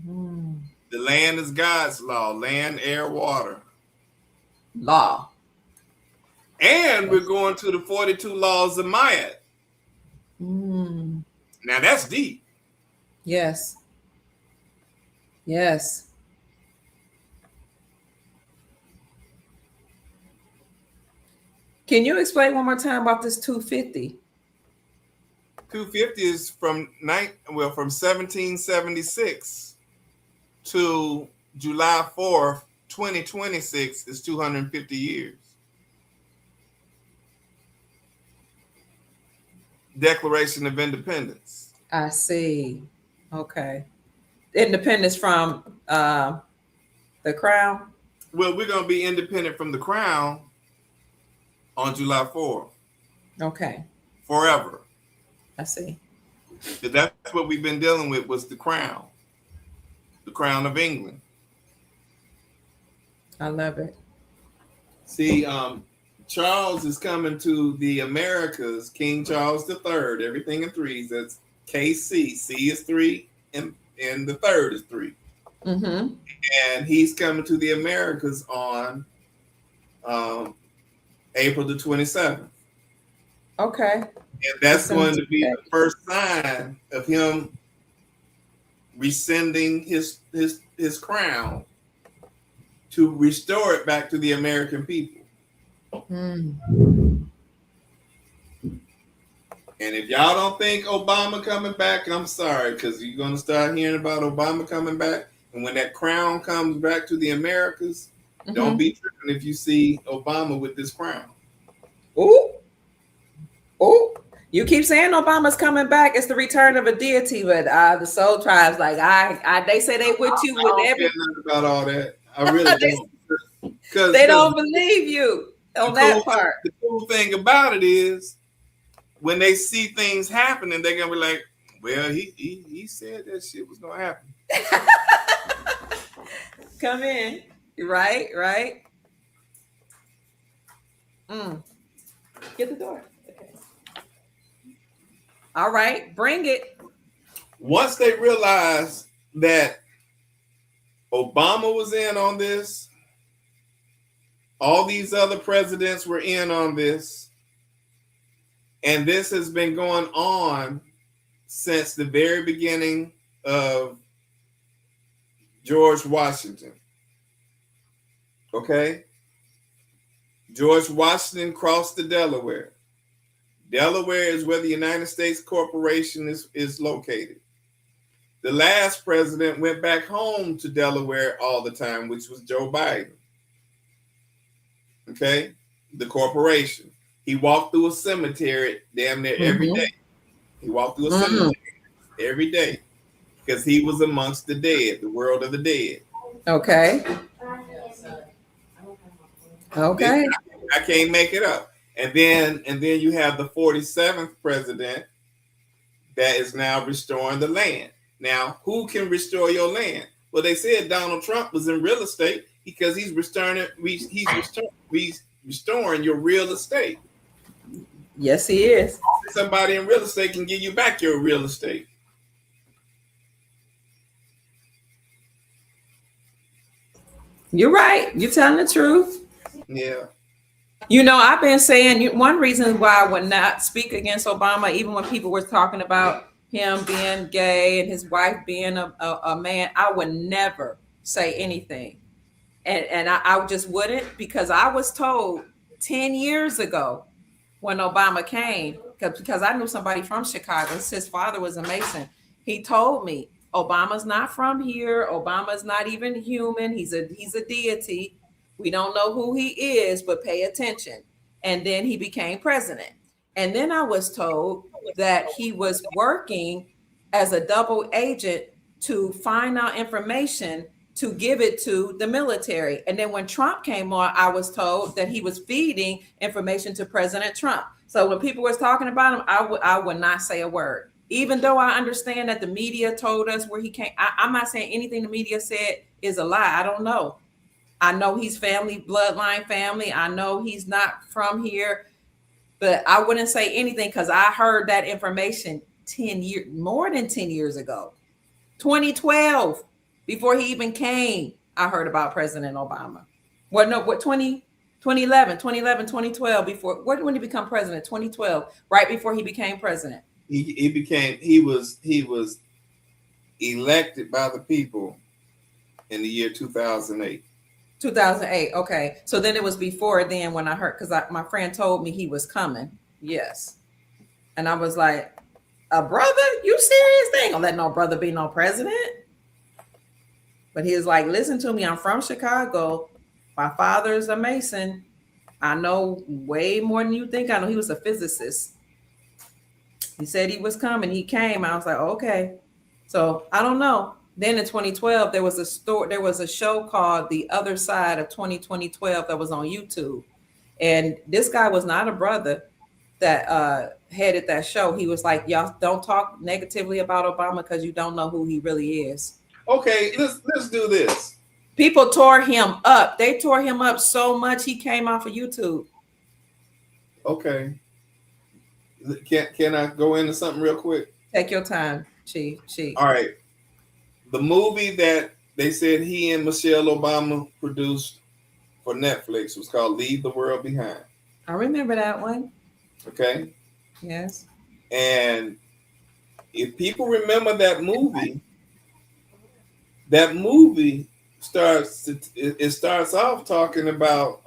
The land is God's law. Land, air, water. Law. And we're going to the 42 laws of Maya. Now that's deep. Yes. Yes. Can you explain one more time about this 250? 250 is from 1776 to July 4th, 2026 is 250 years. Declaration of Independence. I see. Okay. Independence from the crown. Well, we're gonna be independent from the crown on July 4th. Okay. Forever. I see. Because that's what we've been dealing with was the crown of England. I love it. See, Charles is coming to the Americas, King Charles III, everything in threes. That's KC. C is 3, and the third is 3. Mm-hmm. And he's coming to the Americas on April the 27th. Okay. And that's going to be the first sign of him rescinding his crown to restore it back to the American people. Mm. And if y'all don't think Obama coming back, I'm sorry, because you're going to start hearing about Obama coming back. And when that crown comes back to the Americas, don't be tripping if you see Obama with this crown. Ooh. Ooh. You keep saying Obama's coming back. It's the return of a deity, but the soul tribes, like they say they with you with every. I don't care nothing about all that. I really don't. They don't believe you on that part. The cool thing about it is when they see things happening, they're gonna be like, "Well, he said that shit was gonna happen." Come in, right. Get the door. Okay. All right, bring it. Once they realize that Obama was in on this, all these other presidents were in on this, and this has been going on since the very beginning of George Washington. Okay? George Washington crossed the Delaware. Delaware is where the United States Corporation is located. The last president went back home to Delaware all the time, which was Joe Biden. Okay? The corporation. He walked through a cemetery damn near every day. He walked through a cemetery every day because he was amongst the dead, the world of the dead. Okay. Okay. I can't make it up. And then you have the 47th president that is now restoring the land. Now, who can restore your land? Well, they said Donald Trump was in real estate because he's restoring your real estate. Yes, he is. Somebody in real estate can give you back your real estate. You're right. You're telling the truth. Yeah. You know, I've been saying one reason why I would not speak against Obama, even when people were talking about him being gay and his wife being a man, I would never say anything. And I just wouldn't, because I was told 10 years ago when Obama came, because I knew somebody from Chicago, his father was a Mason. He told me, Obama's not from here. Obama's not even human. He's a deity. We don't know who he is, but pay attention. And then he became president. And then I was told that he was working as a double agent to find out information to give it to the military. And then when Trump came on, I was told that he was feeding information to President Trump. So when people was talking about him, I would not say a word. Even though I understand that the media told us where he came, I'm not saying anything the media said is a lie. I don't know. I know he's bloodline family. I know he's not from here, but I wouldn't say anything because I heard that information more than 10 years ago. 2012, before he even came, I heard about President Obama. 2011, 2012, when did he become president? 2012, right before he became president. He was elected by the people in the year 2008. 2008. Okay. So then it was before then when I heard, because my friend told me he was coming. Yes. And I was like, a brother? You serious? They ain't gonna let no brother be no president. But he was like, listen to me. I'm from Chicago. My father's a Mason. I know way more than you think I know. He was a physicist. He said he was coming. He came. I was like, okay. So I don't know. Then in 2012, there was a show called The Other Side of 2012 that was on YouTube. And this guy was not a brother that headed that show. He was like, y'all don't talk negatively about Obama because you don't know who he really is. Okay, let's do this. People tore him up. They tore him up so much he came off of YouTube. Okay. Can I go into something real quick? Take your time, Chief. All right. The movie that they said he and Michelle Obama produced for Netflix was called Leave the World Behind. I remember that one. Okay. Yes. And if people remember that movie starts off talking about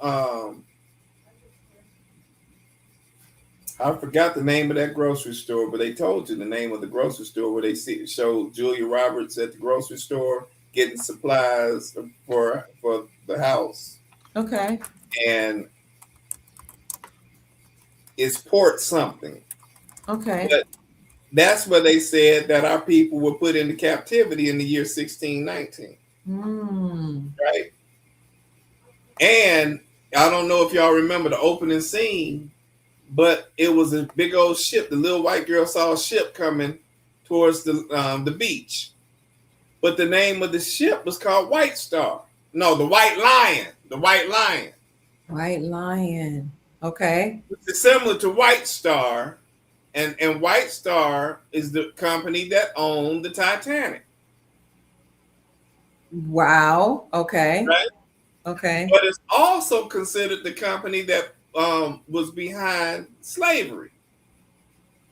I forgot the name of that grocery store, but they told you the name of the grocery store where they showed Julia Roberts at the grocery store getting supplies for the house. Okay. And it's Port something. Okay. But that's where they said that our people were put into captivity in the year 1619. Right? And I don't know if y'all remember the opening scene, but it was a big old ship. The little white girl saw a ship coming towards the beach. But the name of the ship was called White Star. No, the White Lion. The White Lion. White Lion. Okay. It's similar to White Star. And White Star is the company that owned the Titanic. Wow. Okay. Right? Okay. But it's also considered the company that was behind slavery.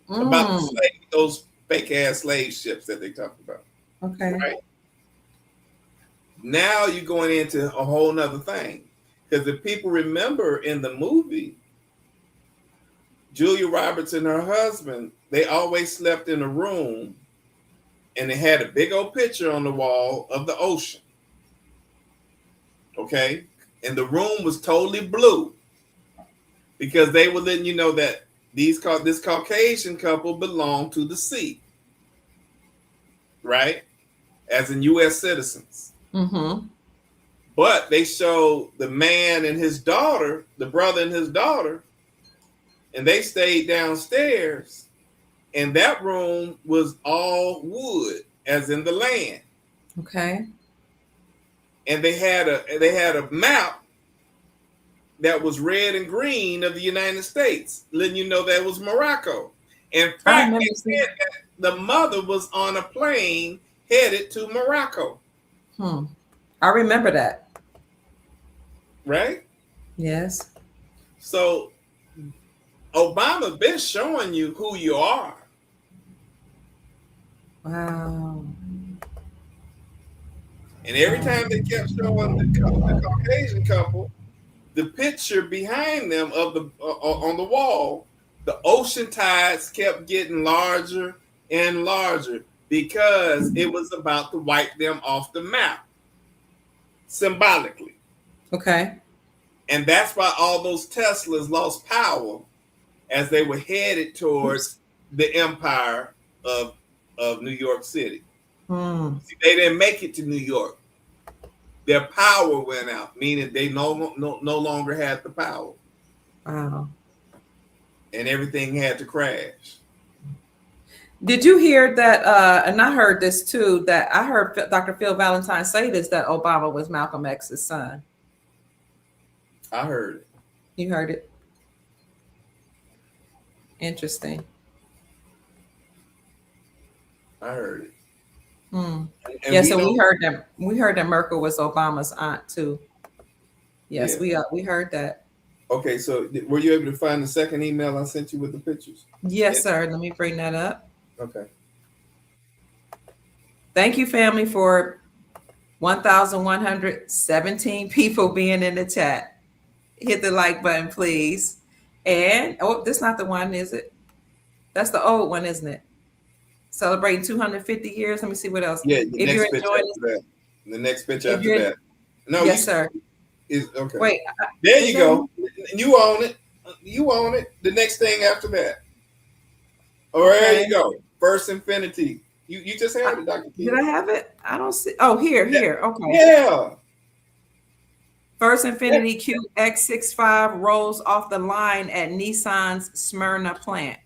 About those fake ass slave ships that they talked about. Okay. Right? Now you're going into a whole nother thing. Because if people remember in the movie, Julia Roberts and her husband, they always slept in a room and they had a big old picture on the wall of the ocean. Okay? And the room was totally blue because they were letting you know that this Caucasian couple belonged to the sea. Right? As in U.S. citizens. Mm-hmm. But they showed the man and his daughter, the brother and his daughter, and they stayed downstairs, and that room was all wood, as in the land. Okay. And they had a map that was red and green of the United States, letting you know that was Morocco. In fact, they said that the mother was on a plane headed to Morocco. I remember that. Right? Yes. So Obama been showing you who you are. Wow. And every time they kept showing the Caucasian couple, the picture behind them of the on the wall, the ocean tides kept getting larger and larger because it was about to wipe them off the map, symbolically. Okay. And that's why all those Teslas lost power as they were headed towards the empire of New York City. See, they didn't make it to New York. Their power went out, meaning they no longer had the power. Wow. And everything had to crash. Did you hear that? And I heard this too, that I heard Dr. Phil Valentine say this, that Obama was Malcolm X's son. I heard it. You heard it? Interesting. I heard it. Yeah, so we heard that Merkel was Obama's aunt too. Yes, Yeah. we heard that. Okay, so were you able to find the second email I sent you with the pictures? Yes, sir. Let me bring that up. Okay. Thank you, family, for 1,117 people being in the chat. Hit the like button, please. And this is not the one, is it? That's the old one, isn't it? Celebrating 250 years. Let me see what else. Yeah, if you're enjoying this, the next picture after that. No, yes, sir. Is okay. Wait, there you go. You own it. You own it. The next thing after that. Oh, there Okay. you go. First Infiniti. You just had it, Dr. Did King. I have it? I don't see. Oh, here. Okay. Yeah. First Infiniti QX65 rolls off the line at Nissan's Smyrna plant.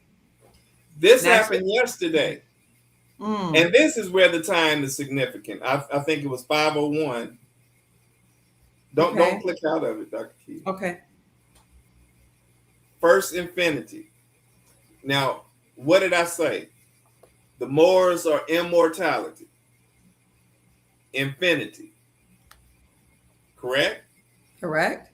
This That's- happened yesterday. Mm, And this is where the time is significant. I think it was 5:01. Don't click out of it, Dr. Key. okay. First Infiniti. Now, what did I say? The Moors are immortality. Infinity. Correct? Correct.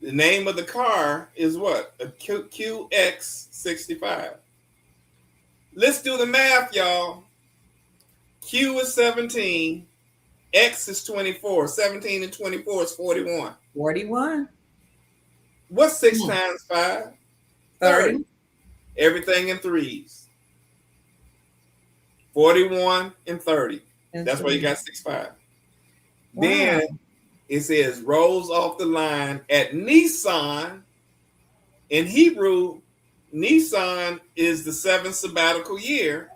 The name of the car is what? A QX65. Let's do the math, y'all. Q is 17. X is 24. 17 and 24 is 41. 41. What's 6 times 5? 30. Everything in threes. 41 and 30. And That's why you 30. got 6-5. Wow. Then it says rolls off the line at Nissan. In Hebrew, Nissan is the 7th sabbatical year.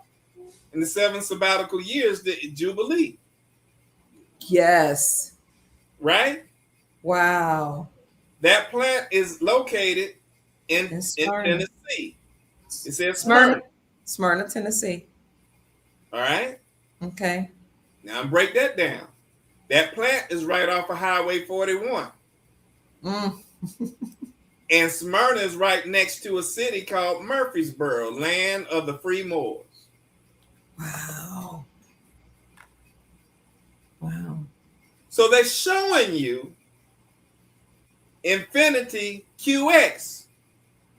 And the 7th sabbatical year is the Jubilee. Yes. Right? Wow. That plant is located in Smyrna. Tennessee. It says Smyrna. Smyrna, Tennessee. All right. Okay. Now break that down. That plant is right off of Highway 41. Mm. And Smyrna is right next to a city called Murfreesboro, land of the free Moors. Wow. Wow. So they're showing you Infiniti QX.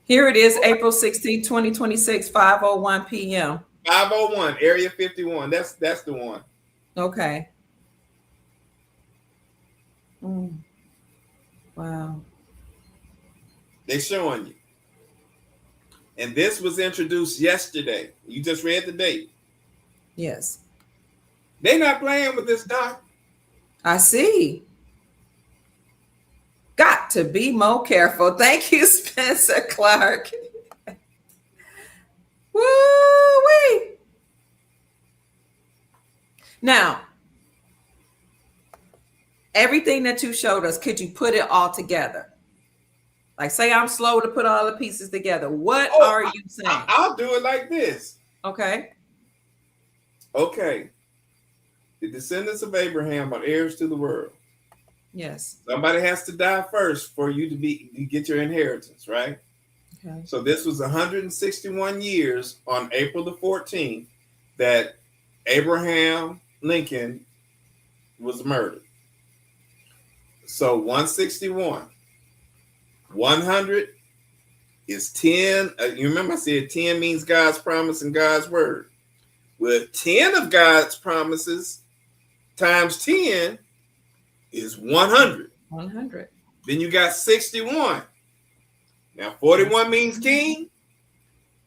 Here it is, April 16, 2026, 5:01 p.m. 501, Area 51. That's the one. Okay. Mm. Wow. They're showing you. And this was introduced yesterday. You just read the date. Yes. They're not playing with this, Doc. I see. Got to be more careful. Thank you, Spencer Clark. Woo-wee. Now, everything that you showed us, could you put it all together? Like, say I'm slow to put all the pieces together. What are you saying? I'll do it like this. Okay. Okay. The descendants of Abraham are heirs to the world. Yes. Somebody has to die first for you to get your inheritance, right? Okay. So this was 161 years on April the 14th that Abraham Lincoln was murdered. So 161. 100 is 10. You remember I said 10 means God's promise and God's word. Well, 10 of God's promises times 10 is 100. 100. Then you got 61. Now 41 means king.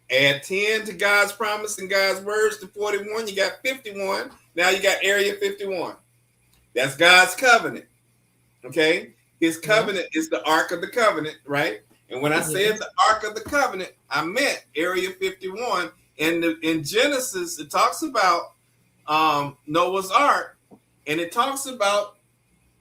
Add 10 to God's promise and God's words to 41. You got 51. Now you got Area 51. That's God's covenant. Okay? His covenant is the Ark of the Covenant, right? And when I said the Ark of the Covenant, I meant Area 51. And in Genesis, it talks about Noah's Ark, and it talks about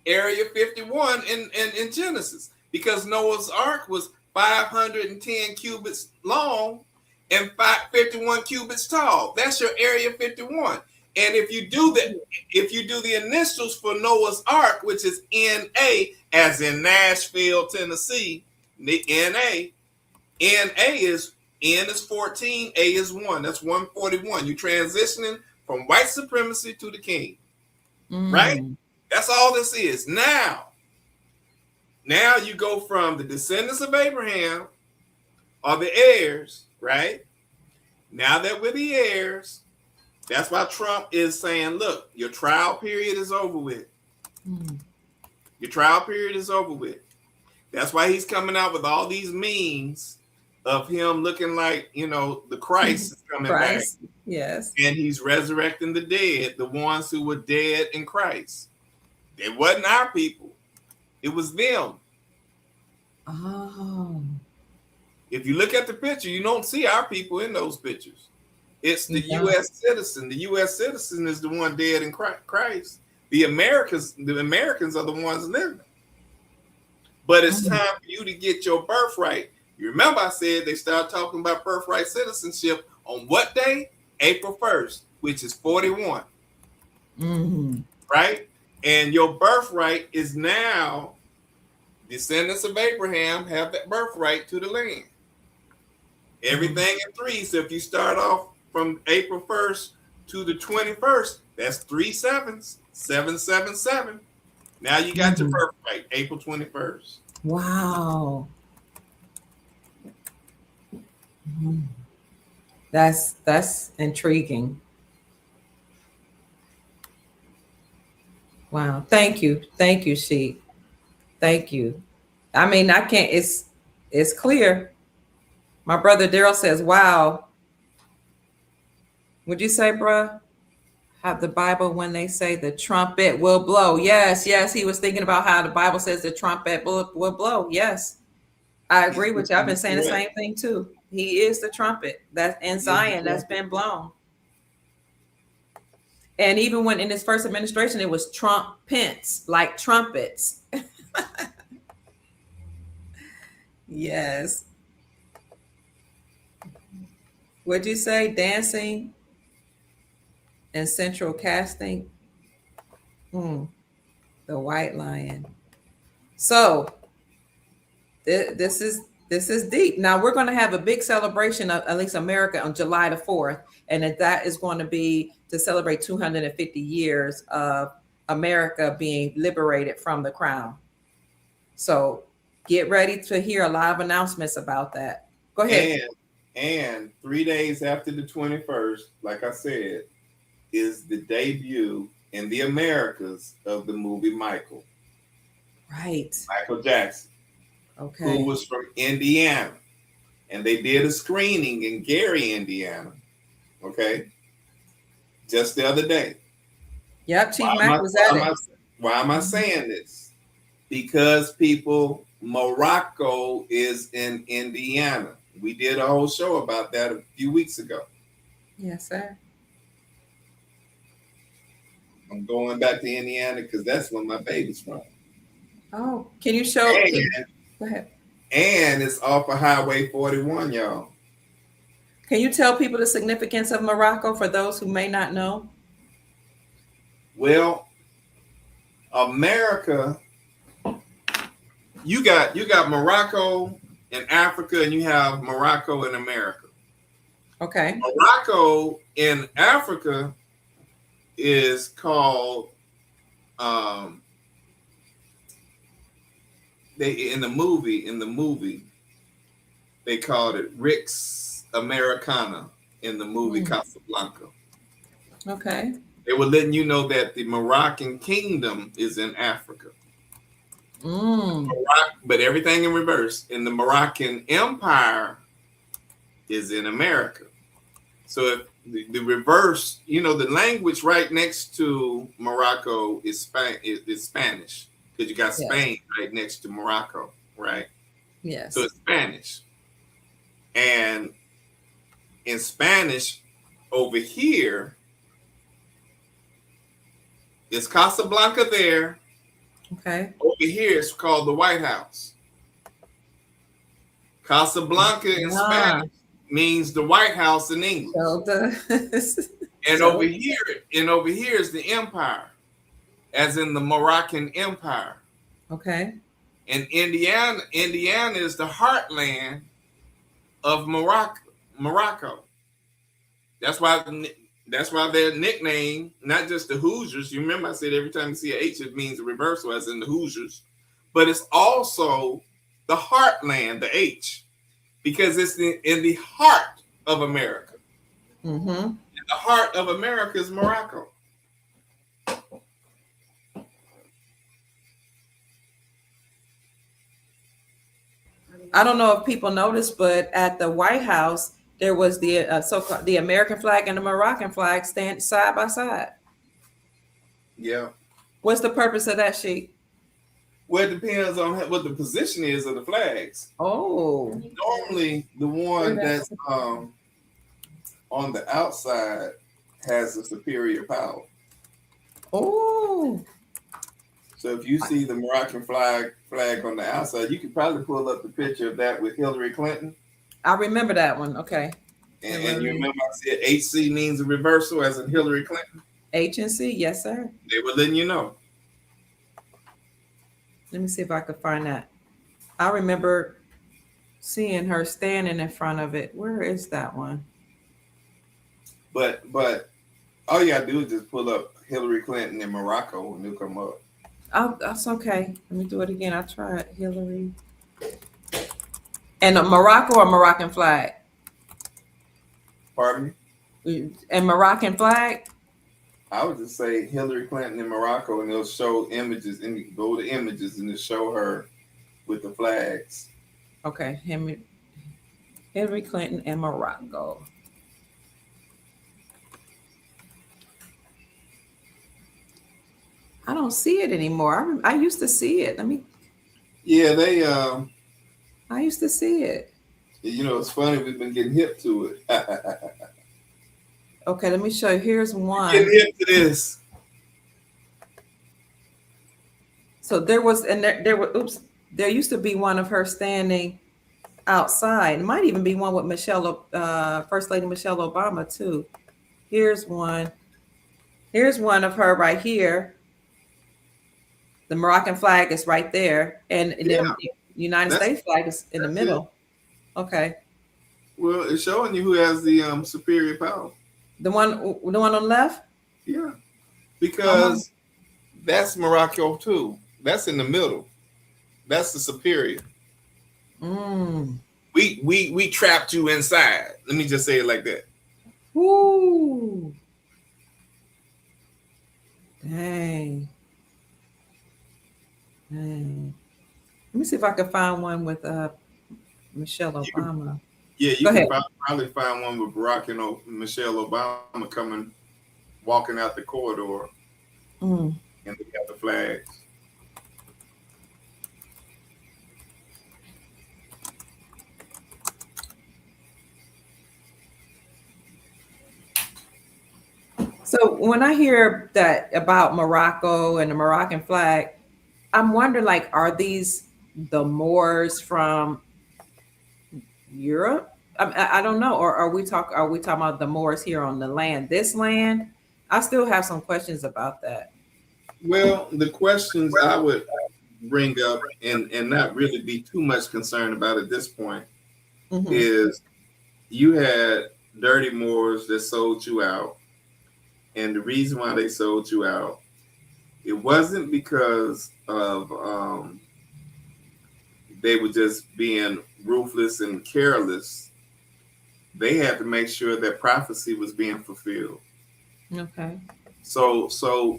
Area 51 in Genesis, because Noah's Ark was 510 cubits long and 51 cubits tall. That's your Area 51. And if you do the initials for Noah's Ark, which is NA, as in Nashville, Tennessee, NA is N is 14, A is 1. That's 141. You're transitioning from white supremacy to the king. Right? That's all this is. Now you go from the descendants of Abraham are the heirs, right? Now that we're the heirs, that's why Trump is saying, look, your trial period is over with. Your trial period is over with. That's why he's coming out with all these memes of him looking like, the Christ is coming back. Yes. And he's resurrecting the dead, the ones who were dead in Christ. It wasn't our people. It was them. Oh. If you look at the picture, you don't see our people in those pictures. It's the Yeah. U.S. citizen. The U.S. citizen is the one dead in Christ. The Americans are the ones living. But it's time for you to get your birthright. You remember I said they start talking about birthright citizenship on what day? April 1st, which is 41. Right? And your birthright is now descendants of Abraham have that birthright to the land. Everything in 3. So if you start off from April 1st to the 21st, that's 3 sevens, 777. Now you got your birthright, April 21st. Wow. That's intriguing. Wow. Thank you, Sheik. Thank you. I mean, I can't. It's clear. My brother Daryl says, "Wow." Would you say, bruh? Have the Bible when they say the trumpet will blow? Yes. He was thinking about how the Bible says the trumpet will blow. Yes, I agree with you. I've been saying the same thing too. He is the trumpet that's in Zion that's been blown. And even when in his first administration, it was trumpets, like trumpets. Yes. Would you say dancing and central casting? The white lion. So this is deep. Now we're going to have a big celebration of at least America on July the 4th, and that is going to be to celebrate 250 years of America being liberated from the crown. So get ready to hear a lot of announcements about that. Go ahead. And 3 days after the 21st, like I said, is the debut in the Americas of the movie Michael. Right. Michael Jackson. Okay. Who was from Indiana. And they did a screening in Gary, Indiana. Okay. Just the other day. Yep, Chief Mac was at it. Why am I saying this? Because Morocco is in Indiana. We did a whole show about that a few weeks ago. Yes, sir. I'm going back to Indiana because that's where my baby's from. Oh, can you show? Go ahead. And it's off of Highway 41, y'all. Can you tell people the significance of Morocco for those who may not know? Well, America, you got Morocco in Africa, and you have Morocco in America. Okay. Morocco in Africa is called in the movie they called it Rix Americana in the movie Casablanca. Okay. They were letting you know that the Moroccan kingdom is in Africa. But everything in reverse. And the Moroccan Empire is in America. So if the reverse, the language right next to Morocco is Spanish. Because you got Spain right next to Morocco, right? Yes. So it's Spanish. And in Spanish, over here, it's Casablanca there. Okay. Over here, it's called the White House. Casablanca in Spanish means the White House in English. Over here is the empire, as in the Moroccan Empire. Okay. And Indiana is the heartland of Morocco. That's why their nickname, not just the Hoosiers. You remember I said every time you see an H, it means a reversal, as in the Hoosiers. But it's also the heartland, the H, because it's in the heart of America. Mm-hmm. And the heart of America is Morocco. I don't know if people noticed, but at the White House, there was the so-called the American flag and the Moroccan flag stand side by side. Yeah. What's the purpose of that, Sheik? Well, it depends on what the position is of the flags. Oh. Normally, the one that's on the outside has a superior power. Oh, So if you see the Moroccan flag on the outside, you could probably pull up the picture of that with Hillary Clinton. I remember that one. Okay. And you remember I said HC means a reversal as in Hillary Clinton? HNC, yes, sir. They were letting you know. Let me see if I could find that. I remember seeing her standing in front of it. Where is that one? But all you gotta do is just pull up Hillary Clinton in Morocco and it'll come up. Oh, that's okay. Let me do it again. I tried Hillary. And a Morocco or Moroccan flag? Pardon me? And Moroccan flag? I would just say Hillary Clinton in Morocco and it'll show images and you can go to images and it'll show her with the flags. Okay, Hillary Clinton and Morocco. I don't see it anymore. I used to see it. Yeah, they I used to see it. you know, it's funny, we've been getting hip to it. Okay, let me show you. Here's one. Getting hip to this. So there used to be one of her standing outside. It might even be one with First Lady Michelle Obama too. Here's one. Here's one of her right here. The Moroccan flag is right there, and the United States flag is in the middle. Okay. Well, it's showing you who has the superior power. The one on the left? Yeah. Because that's Morocco too. That's in the middle. That's the superior. We trapped you inside. Let me just say it like that. Woo. Dang. Let me see if I can find one with Michelle Obama. You can probably find one with Barack and Michelle Obama walking out the corridor, and they got the flags. So when I hear that about Morocco and the Moroccan flag, I'm wondering, like, are these the Moors from Europe? I don't know. Or are we talking about the Moors here on the land? This land? I still have some questions about that. Well, the questions I would bring up and not really be too much concerned about at this point is you had dirty Moors that sold you out. And the reason why they sold you out, it wasn't because of they were just being ruthless and careless. They had to make sure that prophecy was being fulfilled. Okay. So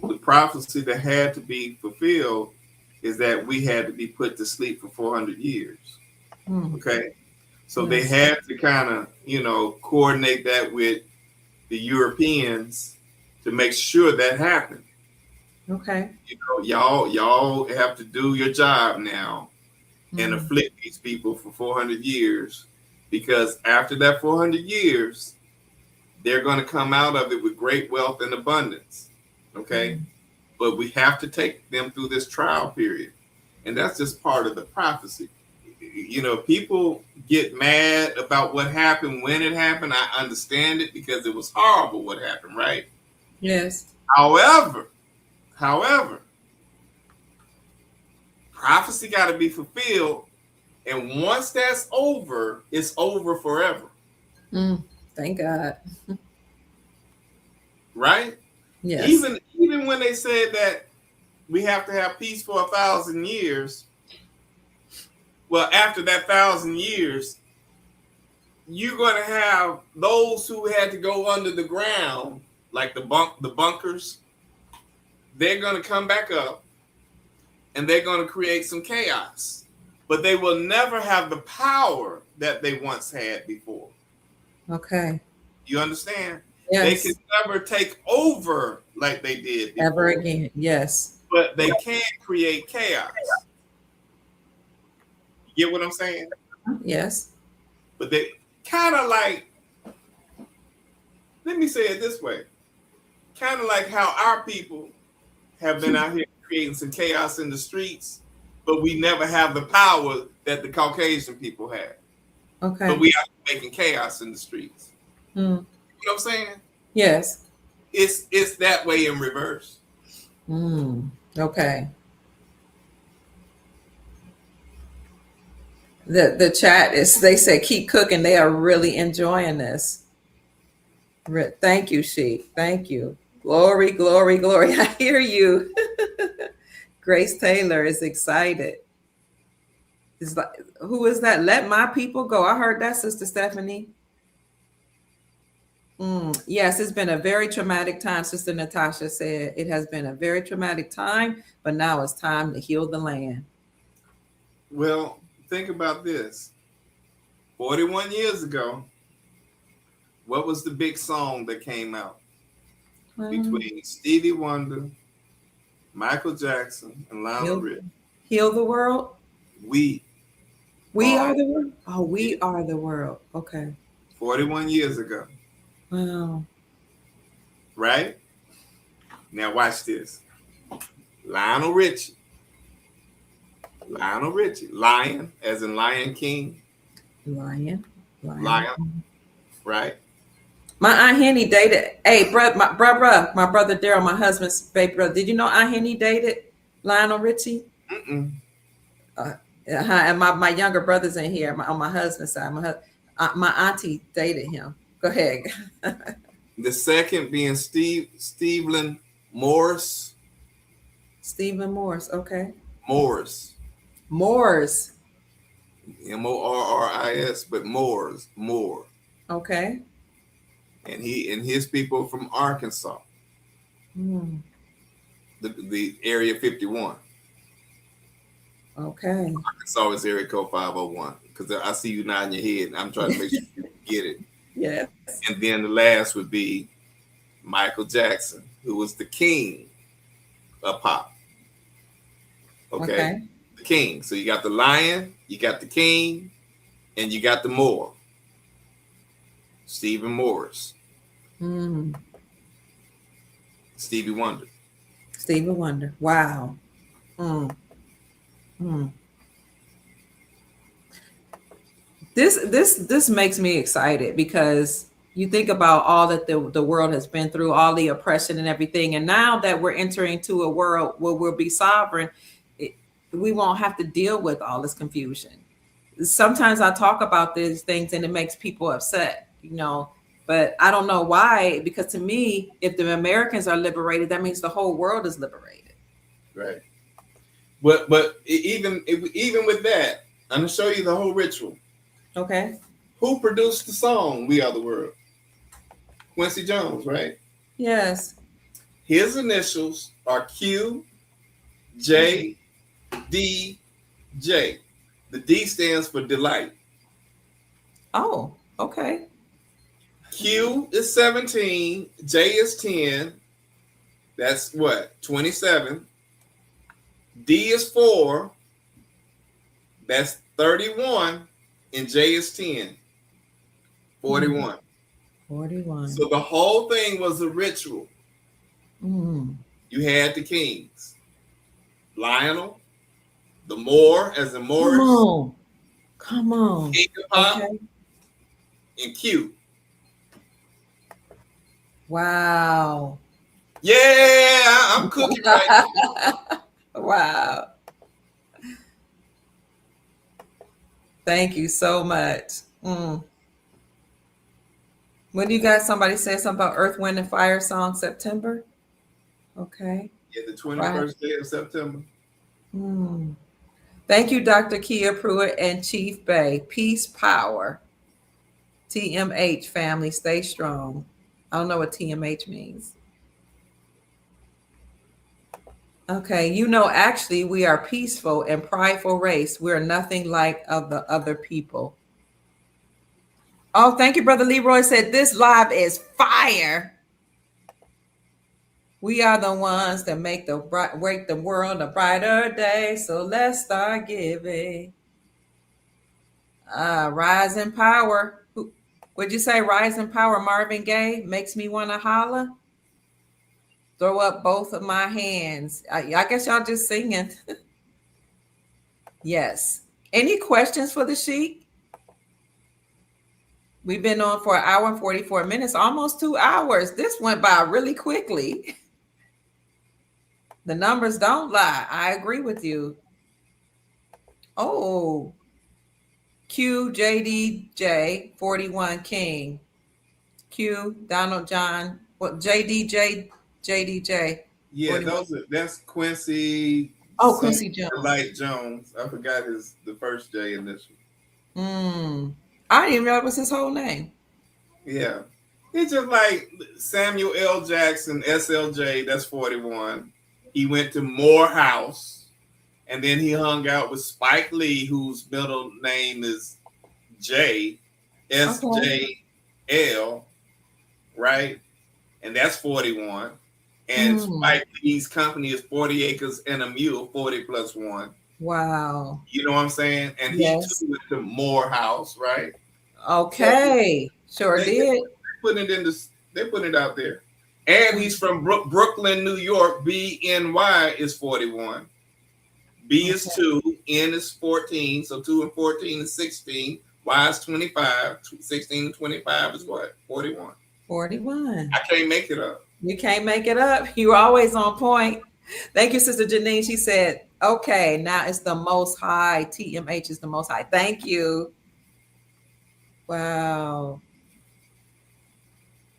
the prophecy that had to be fulfilled is that we had to be put to sleep for 400 years. Okay. So they had to kind of, coordinate that with the Europeans to make sure that happened. Okay. Y'all have to do your job now and afflict these people for 400 years, because after that 400 years, they're going to come out of it with great wealth and abundance. Okay. But we have to take them through this trial period. And that's just part of the prophecy. People get mad about what happened when it happened. I understand it because it was horrible what happened, right? Yes. However, prophecy got to be fulfilled. And once that's over, it's over forever. Thank God. Right? Yes. Even when they said that we have to have peace for 1,000 years, well, after that 1,000 years, you're going to have those who had to go under the ground, like the bunkers. They're going to come back up, and they're going to create some chaos. But they will never have the power that they once had before. Okay. You understand? Yes. They can never take over like they did before. Ever again. Yes. But they can create chaos. You get what I'm saying? Yes. But they kind of like let me say it this way. Kind of like how our people have been out here creating some chaos in the streets, but we never have the power that the Caucasian people have. Okay. But we are making chaos in the streets. Mm. You know what I'm saying? Yes. It's that way in reverse. Mm. Okay. The chat is, they say keep cooking. They are really enjoying this. Thank you, Sheik. Thank you. Glory, glory, glory. I hear you. Grace Taylor is excited. Is like, who is that? Let my people go. I heard that, Sister Stephanie. Yes, it's been a very traumatic time. Sister Natasha said it has been a very traumatic time, but now it's time to heal the land. Well, think about this. 41 years ago, what was the big song that came out between Stevie Wonder, Michael Jackson, and Lionel Richie? Heal the world? We are the world? Oh, we are the world. Okay. 41 years ago. Wow. Right? Now watch this. Lionel Richie. Lion, as in Lion King. Lion. Right? My Aunt Henny dated, hey, my brother Daryl, my husband's baby brother. Did you know Aunt Henny dated Lionel Richie? And my younger brother's in here on my husband's side. My auntie dated him. Go ahead. The second being Stephen Morris. Stephen Morris, okay. Morris. Morris, but Moore. Okay. And his people from Arkansas. The area 51. Okay. Arkansas is area code 501. Because I see you nodding your head and I'm trying to make sure you get it. Yes. And then the last would be Michael Jackson, who was the king of pop. Okay. The king. So you got the lion, you got the king, and you got the Moor. Stephen Morris. Stevie Wonder. Wow. This makes me excited because you think about all that the world has been through, all the oppression and everything. And now that we're entering to a world where we'll be sovereign, we won't have to deal with all this confusion. Sometimes I talk about these things and it makes people upset, but I don't know why, because to me, if the Americans are liberated, that means the whole world is liberated. Right. But even with that, I'm going to show you the whole ritual. Okay. Who produced the song "We Are the World"? Quincy Jones, right? Yes. His initials are Q, J, D, J. The D stands for delight. Oh, okay. Q is 17, J is 10. That's what? 27. D is 4. That's 31. And J is 10. 41. 41. So the whole thing was a ritual. You had the kings. Lionel, the Moor, as in Moorish. Come on. King of Pop, okay. And Q. Wow. Yeah, I'm cooking right now. Wow. Thank you so much. When you got somebody say something about Earth, Wind, and Fire song, September? Okay. Yeah, the 21st day of September. Thank you, Dr. Kia Pruitt and Chief Bey. Peace, power. TMH family, stay strong. I don't know what TMH means. Okay, actually, we are peaceful and prideful race. We're nothing like the other people. Oh, thank you, Brother Leroy said this live is fire. We are the ones that make the world a brighter day. So let's start giving. Rise in power. Would you say Rising Power Marvin Gaye makes me want to holler? Throw up both of my hands. I guess y'all just singing. Yes. Any questions for the Sheik? We've been on for an hour and 44 minutes, almost 2 hours. This went by really quickly. The numbers don't lie. I agree with you. Oh, QJDJ 41 King. Q Donald John. What JDJ. Yeah, 41. that's Quincy. Oh, Quincy Jones. Light Jones. I forgot the first J in this one. I didn't even know it was his whole name. Yeah. It's just like Samuel L. Jackson, SLJ, that's 41. He went to Morehouse, and then he hung out with Spike Lee, whose middle name is J, SJL, right? And that's 41. And Spike Lee's company is 40 Acres and a Mule, 40 plus 1. Wow. You know what I'm saying? And he too went to Morehouse, right? Okay. Sure did. They put it out there. And he's from Brooklyn, New York. BNY is 41. B is 2. N is 14. So 2 and 14 is 16. Y is 25. 16 and 25 is what? 41. 41. I can't make it up. You can't make it up. You're always on point. Thank you, Sister Janine. She said, okay, now it's the Most High. TMH is the Most High. Thank you. Wow.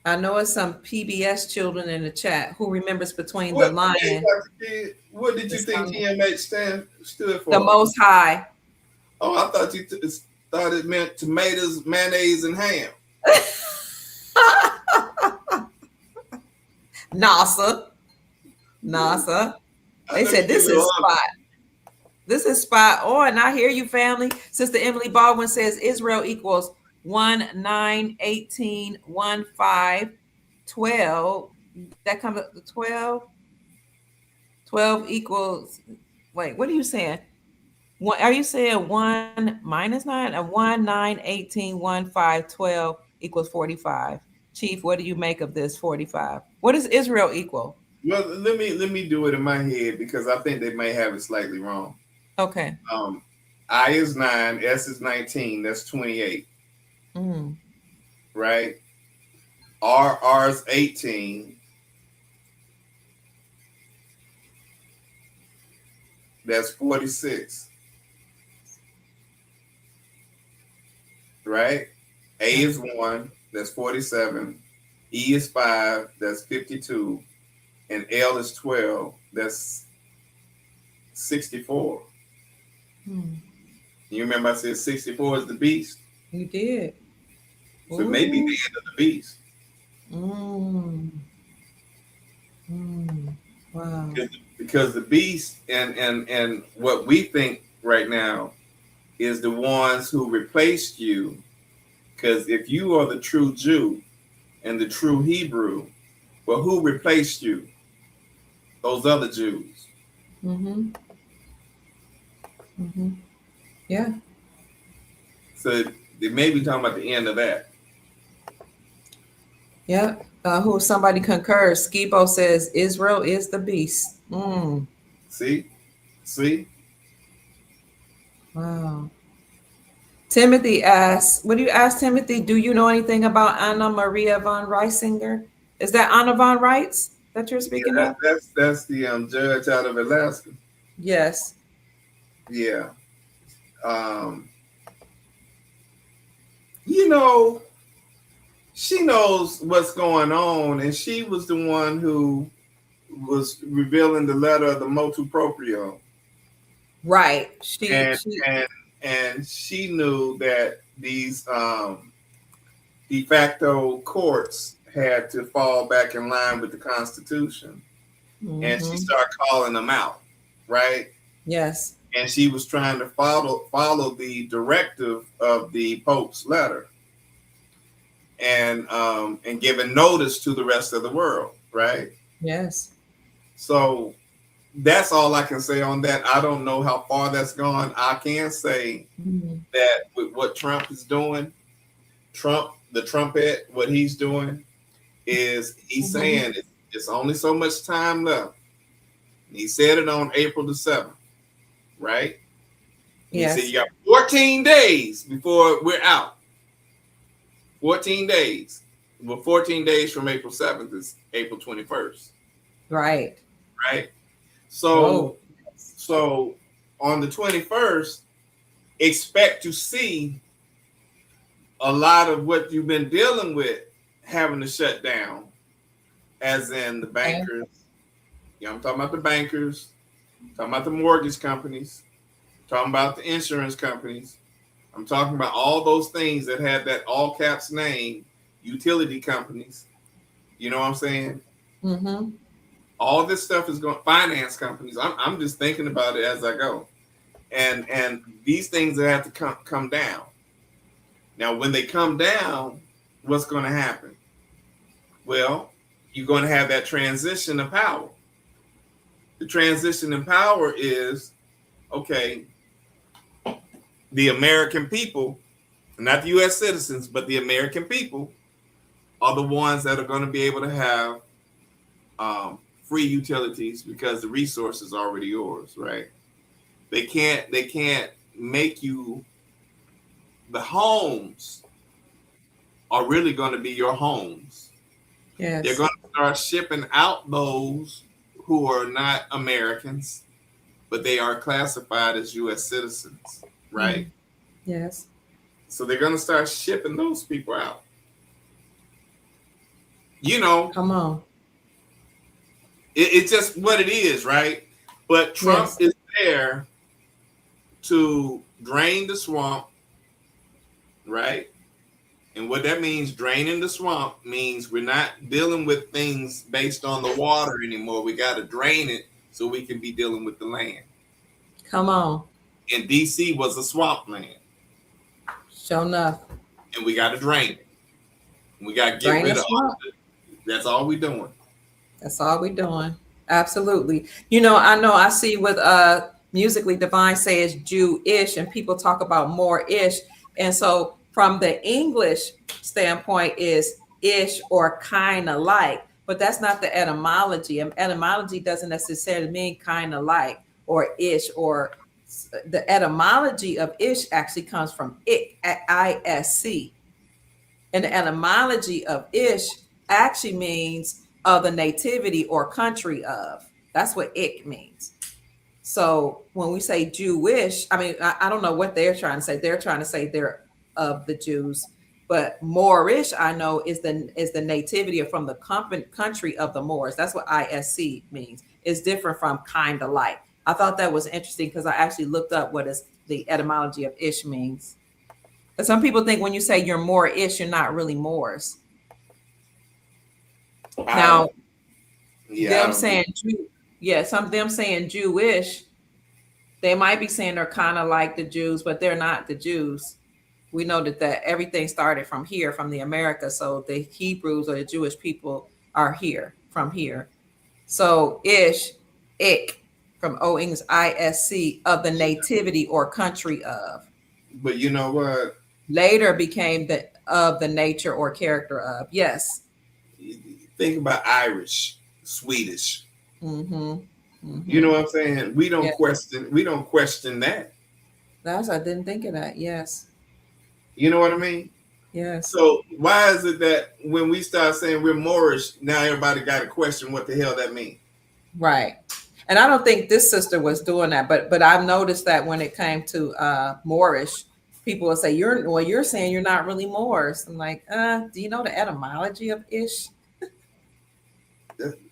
I know it's some PBS children in the chat who remembers between the line. What did you think TMH stood for? The Most High. Oh, I thought you thought it meant tomatoes, mayonnaise, and ham. NASA. They said this is spot. This is spot on. I hear you, family. Sister Emily Baldwin says Israel equals 1, 9, 18, 1, 5, 12. That comes up to 12. 12 equals, wait, what are you saying? What are you saying? 1 minus 9? 1, 9, 18, 1, 5, 12 equals 45. Chief, what do you make of this 45? What does Israel equal? Well, let me do it in my head because I think they may have it slightly wrong. Okay. I is 9, S is 19, that's 28. Right? R is 18. That's 46. Right? A is 1, that's 47. E is 5, that's 52. And L is 12, that's 64. You remember I said 64 is the beast? You did. So it may be the end of the beast. Wow. Because the beast and what we think right now is the ones who replaced you. Because if you are the true Jew and the true Hebrew, well, who replaced you? Those other Jews. Yeah. So they may be talking about the end of that. Yeah. Who somebody concurs. Skibo says Israel is the beast. See? Wow. Timothy asks, what do you ask, Timothy? Do you know anything about Anna Maria von Reisinger? Is that Anna von Reitz that you're speaking of? That's the judge out of Alaska. Yes. Yeah. You know, she knows what's going on, and she was the one who was revealing the letter of the motu proprio. Right. And she knew that these de facto courts had to fall back in line with the Constitution. And she started calling them out, right? Yes. And she was trying to follow the directive of the Pope's letter and giving notice to the rest of the world, right? Yes. So that's all I can say on that. I don't know how far that's gone. I can say that with what Trump is doing, Trump the trumpet, what he's doing is he's saying it's only so much time left. He said it on April the 7th, right? Yes. He said you got 14 days before we're out. 14 days. Well, 14 days from April 7th is April 21st. Right. Right. So on the 21st, expect to see a lot of what you've been dealing with having to shut down, as in the bankers. Yeah, I'm talking about the bankers, talking about the mortgage companies, talking about the insurance companies. I'm talking about all those things that have that all caps name, utility companies. You know what I'm saying? Mm-hmm. All this stuff is going, finance companies. I'm just thinking about it as I go. And these things that have to come down. Now, when they come down, what's going to happen? Well, you're going to have that transition of power. The transition in power is, okay, the American people, not the U.S. citizens, but the American people are the ones that are going to be able to have free utilities because the resource is already yours, right? They can't make you, the homes are really going to be your homes. Yes. They're going to start shipping out those who are not Americans, but they are classified as U.S. citizens, right? Yes. So they're going to start shipping those people out. You know, Come on. it's just what it is, right? But Trump is there to drain the swamp, right? And what that means, draining the swamp, means we're not dealing with things based on the water anymore. We got to drain it so we can be dealing with the land. Come on. And DC was a swamp land. Sure enough. And we got to drain it. We got to get rid of all of it. That's all we're doing. That's all we're doing. Absolutely. You know I see with Musically Divine says Jewish, and people talk about Moorish. And so from the English standpoint is ish or kind of like, but that's not the etymology. And etymology doesn't necessarily mean kind of like or ish, or the etymology of ish actually comes from ik, ISC. And the etymology of ish actually means of the nativity or country of. That's what ik means. So when we say Jewish, I mean, I don't know what they're trying to say. They're trying to say they're of the Jews, but Moorish, I know, is the nativity or from the country of the Moors. That's what ISC means. It's different from kind of like. I thought that was interesting because I actually looked up what is the etymology of ish means. But some people think when you say you're Moorish, you're not really Moors. Now, them saying some of them saying Jewish, they might be saying they're kind of like the Jews, but they're not the Jews. We know that everything started from here, from the America. So the Hebrews or the Jewish people are here, from here. So ish, ik, from O English ISC, of the nativity or country of. But you know what? Later became of the nature or character of. Yes. Think about Irish, Swedish. Mm-hmm. Mm-hmm. You know what I'm saying? We don't question that. I didn't think of that. Yes. You know what I mean? Yes. So why is it that when we start saying we're Moorish, now everybody got to question what the hell that means? Right. And I don't think this sister was doing that, but I've noticed that when it came to Moorish, people will say, you're saying you're not really Moors. I'm like, do you know the etymology of ish?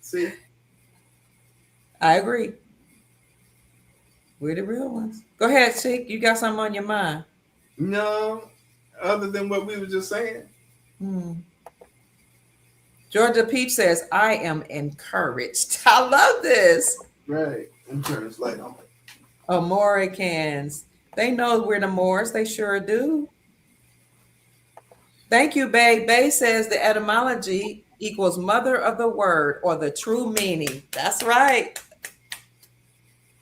See? I agree. We're the real ones. Go ahead, Sheik. You got something on your mind? No, other than what we were just saying. Georgia Peach says, I am encouraged. I love this. Right. And turn this light on. Americans. They know we're the Moors. They sure do. Thank you, Bay. Bay says the etymology equals mother of the word or the true meaning. That's right.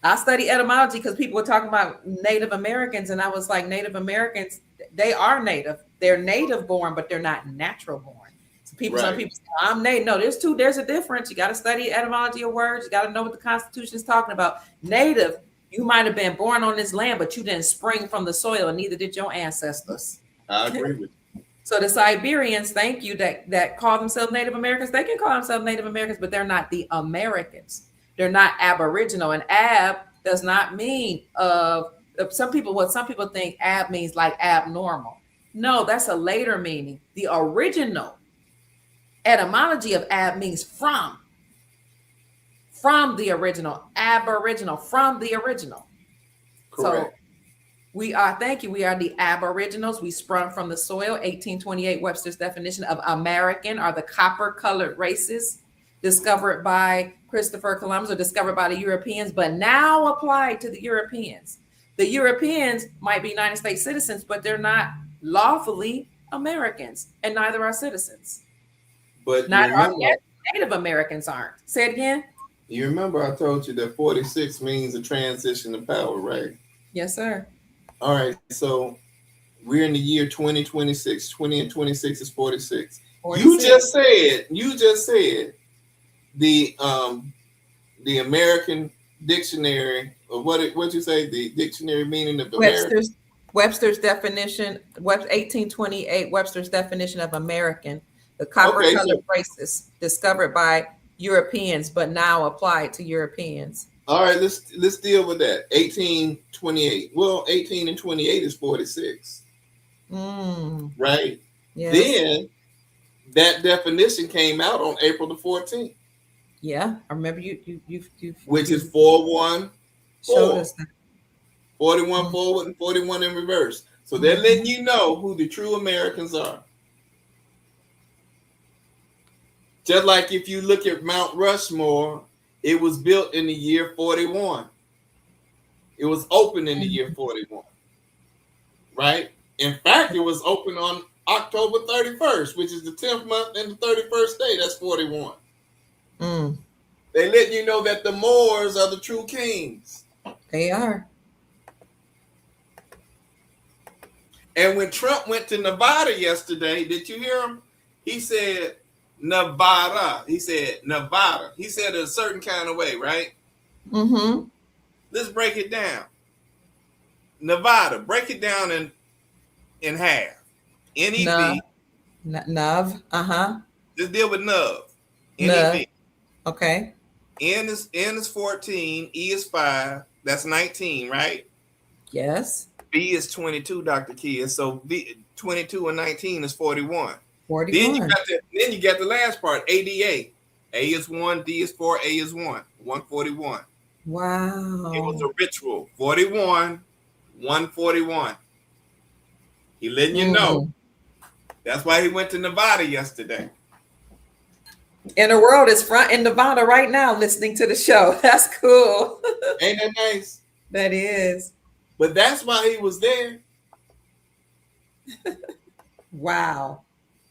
I study etymology because people were talking about Native Americans, and I was like, Native Americans, they are native. They're native born, but they're not natural born. So some people say, I'm native. No, there's a difference. You got to study etymology of words. You got to know what the Constitution is talking about. Native, you might have been born on this land, but you didn't spring from the soil, and neither did your ancestors. I agree with you. So the Siberians, thank you, that call themselves Native Americans, they can call themselves Native Americans, but they're not the Americans. They're not Aboriginal. And Ab does not mean some people think Ab means like abnormal. No, that's a later meaning. The original etymology of Ab means from the original, Aboriginal, from the original. Correct. So we are the Aboriginals. We sprung from the soil. 1828, Webster's definition of American are the copper-colored races discovered by Christopher Columbus or discovered by the Europeans, but now applied to the Europeans. The Europeans might be United States citizens, but they're not lawfully Americans, and neither are citizens. But Native Americans aren't. Say it again. You remember I told you that 46 means a transition of power, right? Yes, sir. All right, so we're in the year 2026. 20 and 26 is 46. 46. You just said the American dictionary, or what you say, the dictionary meaning of American. Webster's definition, 1828, Webster's definition of American, the copper-colored races discovered by Europeans, but now applied to Europeans. All right, let's deal with that. 1828. Well, 18 and 28 is 46. Right? Yes. Then that definition came out on April the 14th. Yeah, I remember you which is 41 showed us that. 41 forward and 41 in reverse. So they're letting you know who the true Americans are. Just like if you look at Mount Rushmore, it was built in the year 41. It was opened in the year 41. Right? In fact, it was opened on October 31st, which is the 10th month and the 31st day. That's 41. They letting you know that the Moors are the true kings. They are. And when Trump went to Nevada yesterday, did you hear him? He said Nevada. He said Nevada. He said it a certain kind of way, right? Let's break it down. Nevada. Break it down in half. N-E-V. Nuv. Just deal with Nuv. N-E-V. Okay. N is 14. E is 5. That's 19, right? Yes. B is 22, Dr. Kia. So 22 and 19 is 41. 41. Then you got the last part, ADA. A is 1, D is 4, A is 1. 141. Wow. It was a ritual. 41, 141. He letting you know. That's why he went to Nevada yesterday. And the world is front in Nevada right now listening to the show. That's cool. Ain't that nice? That is. But that's why he was there. Wow.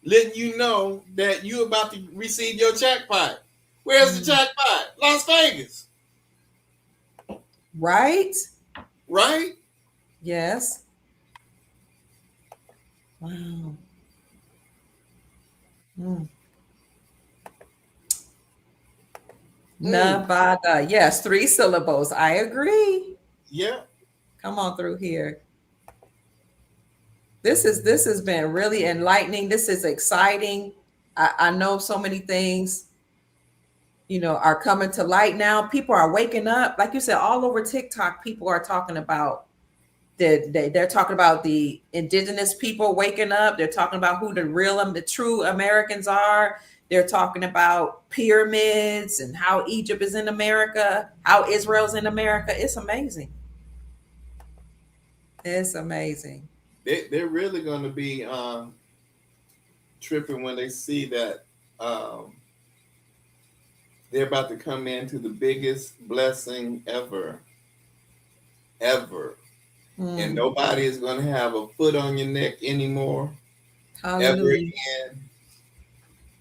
Letting you know that you're about to receive your jackpot. Where's the jackpot? Las Vegas. Right? Right? Yes. Wow. Nevada. Yes, 3 syllables. I agree. Yeah. Come on through here. This has been really enlightening. This is exciting. I know so many things, are coming to light now. People are waking up. Like you said, all over TikTok, people are talking about they're talking about the indigenous people waking up. They're talking about who the true Americans are. They're talking about pyramids and how Egypt is in America, how Israel's in America. It's amazing. It's amazing. They're really going to be tripping when they see that they're about to come into the biggest blessing ever. And nobody is going to have a foot on your neck anymore. Hallelujah. Ever again.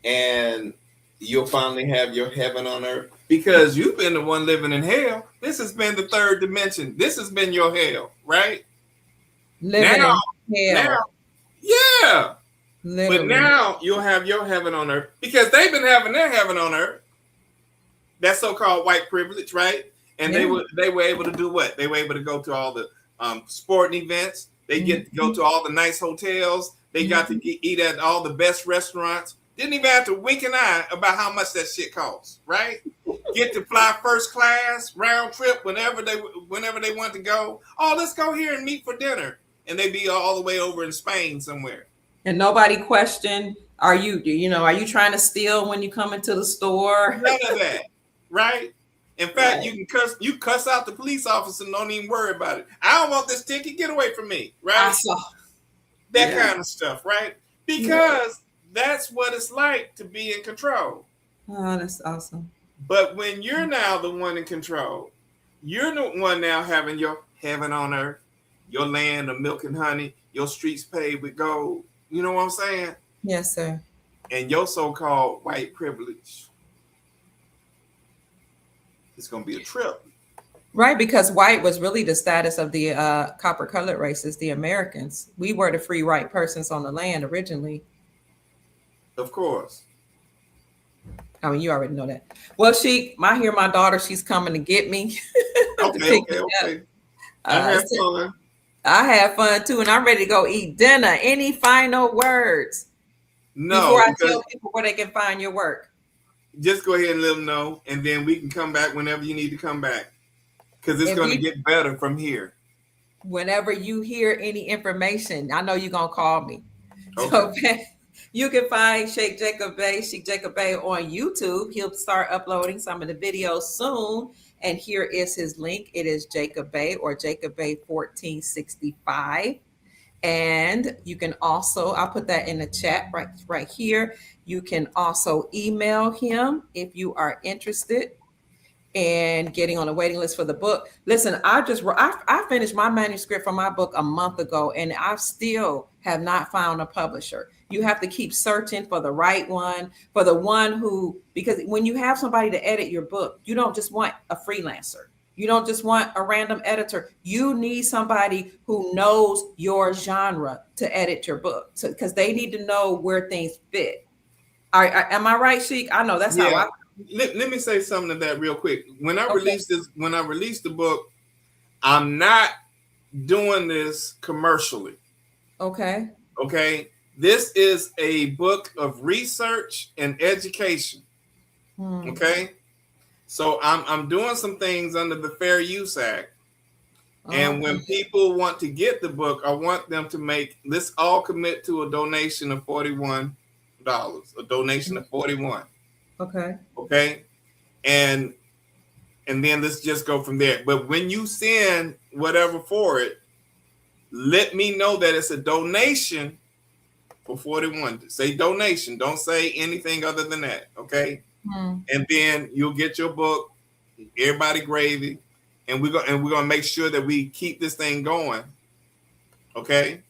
And you'll finally have your heaven on earth, because you've been the one living in hell. This has been the third dimension. This has been your hell, right? Living in hell. Yeah. Literally. But now you'll have your heaven on earth because they've been having their heaven on earth. That so-called white privilege, right? And they were able to do what? They were able to go to all the sporting events. They get to go to all the nice hotels. They got to eat at all the best restaurants. Didn't even have to wink an eye about how much that shit costs, right? Get to fly first class, round trip, whenever they want to go. Oh, let's go here and meet for dinner. And they be all the way over in Spain somewhere. And nobody questioned, are you trying to steal when you come into the store? None of that, right? In fact, you can cuss out the police officer and don't even worry about it. I don't want this ticket. Get away from me, right? That kind of stuff, right? Because that's what it's like to be in control. Oh, that's awesome. But when you're now the one in control, you're the one now having your heaven on earth, your land of milk and honey, your streets paved with gold. You know what I'm saying? Yes, sir. And your so-called white privilege. It's going to be a trip. Right, because white was really the status of the copper-colored races, the Americans. We were the free white persons on the land originally. Of course. I mean, you already know that. Well, my daughter, she's coming to get me. Okay. I had fun too, and I'm ready to go eat dinner. Any final words? No. Before I tell people where they can find your work. Just go ahead and let them know, and then we can come back whenever you need to come back. Because it's going to get better from here. Whenever you hear any information, I know you're going to call me. Okay. So you can find Sheik Jacob Bey on YouTube. He'll start uploading some of the videos soon. And here is his link. It is Jacob Bey or Jacob Bey 1465. And you can also, I'll put that in the chat right here. You can also email him if you are interested and getting on a waiting list for the book. Listen, I finished my manuscript for my book a month ago, and I still have not found a publisher. You have to keep searching for the right one, for the one because when you have somebody to edit your book, you don't just want a freelancer. You don't just want a random editor. You need somebody who knows your genre to edit your book, because they need to know where things fit. Am I right, Sheik? I know that's how I. Let me say something to that real quick. When I release the book, I'm not doing this commercially. Okay. This is a book of research and education. Okay. So I'm doing some things under the Fair Use Act. And when people want to get the book, I want them to let's all commit to a donation of $41. A donation of $41. Okay. And then let's just go from there. But when you send whatever for it, let me know that it's a donation for $41. Say donation. Don't say anything other than that. Okay. And then you'll get your book, everybody gravy, and we're gonna make sure that we keep this thing going. Okay.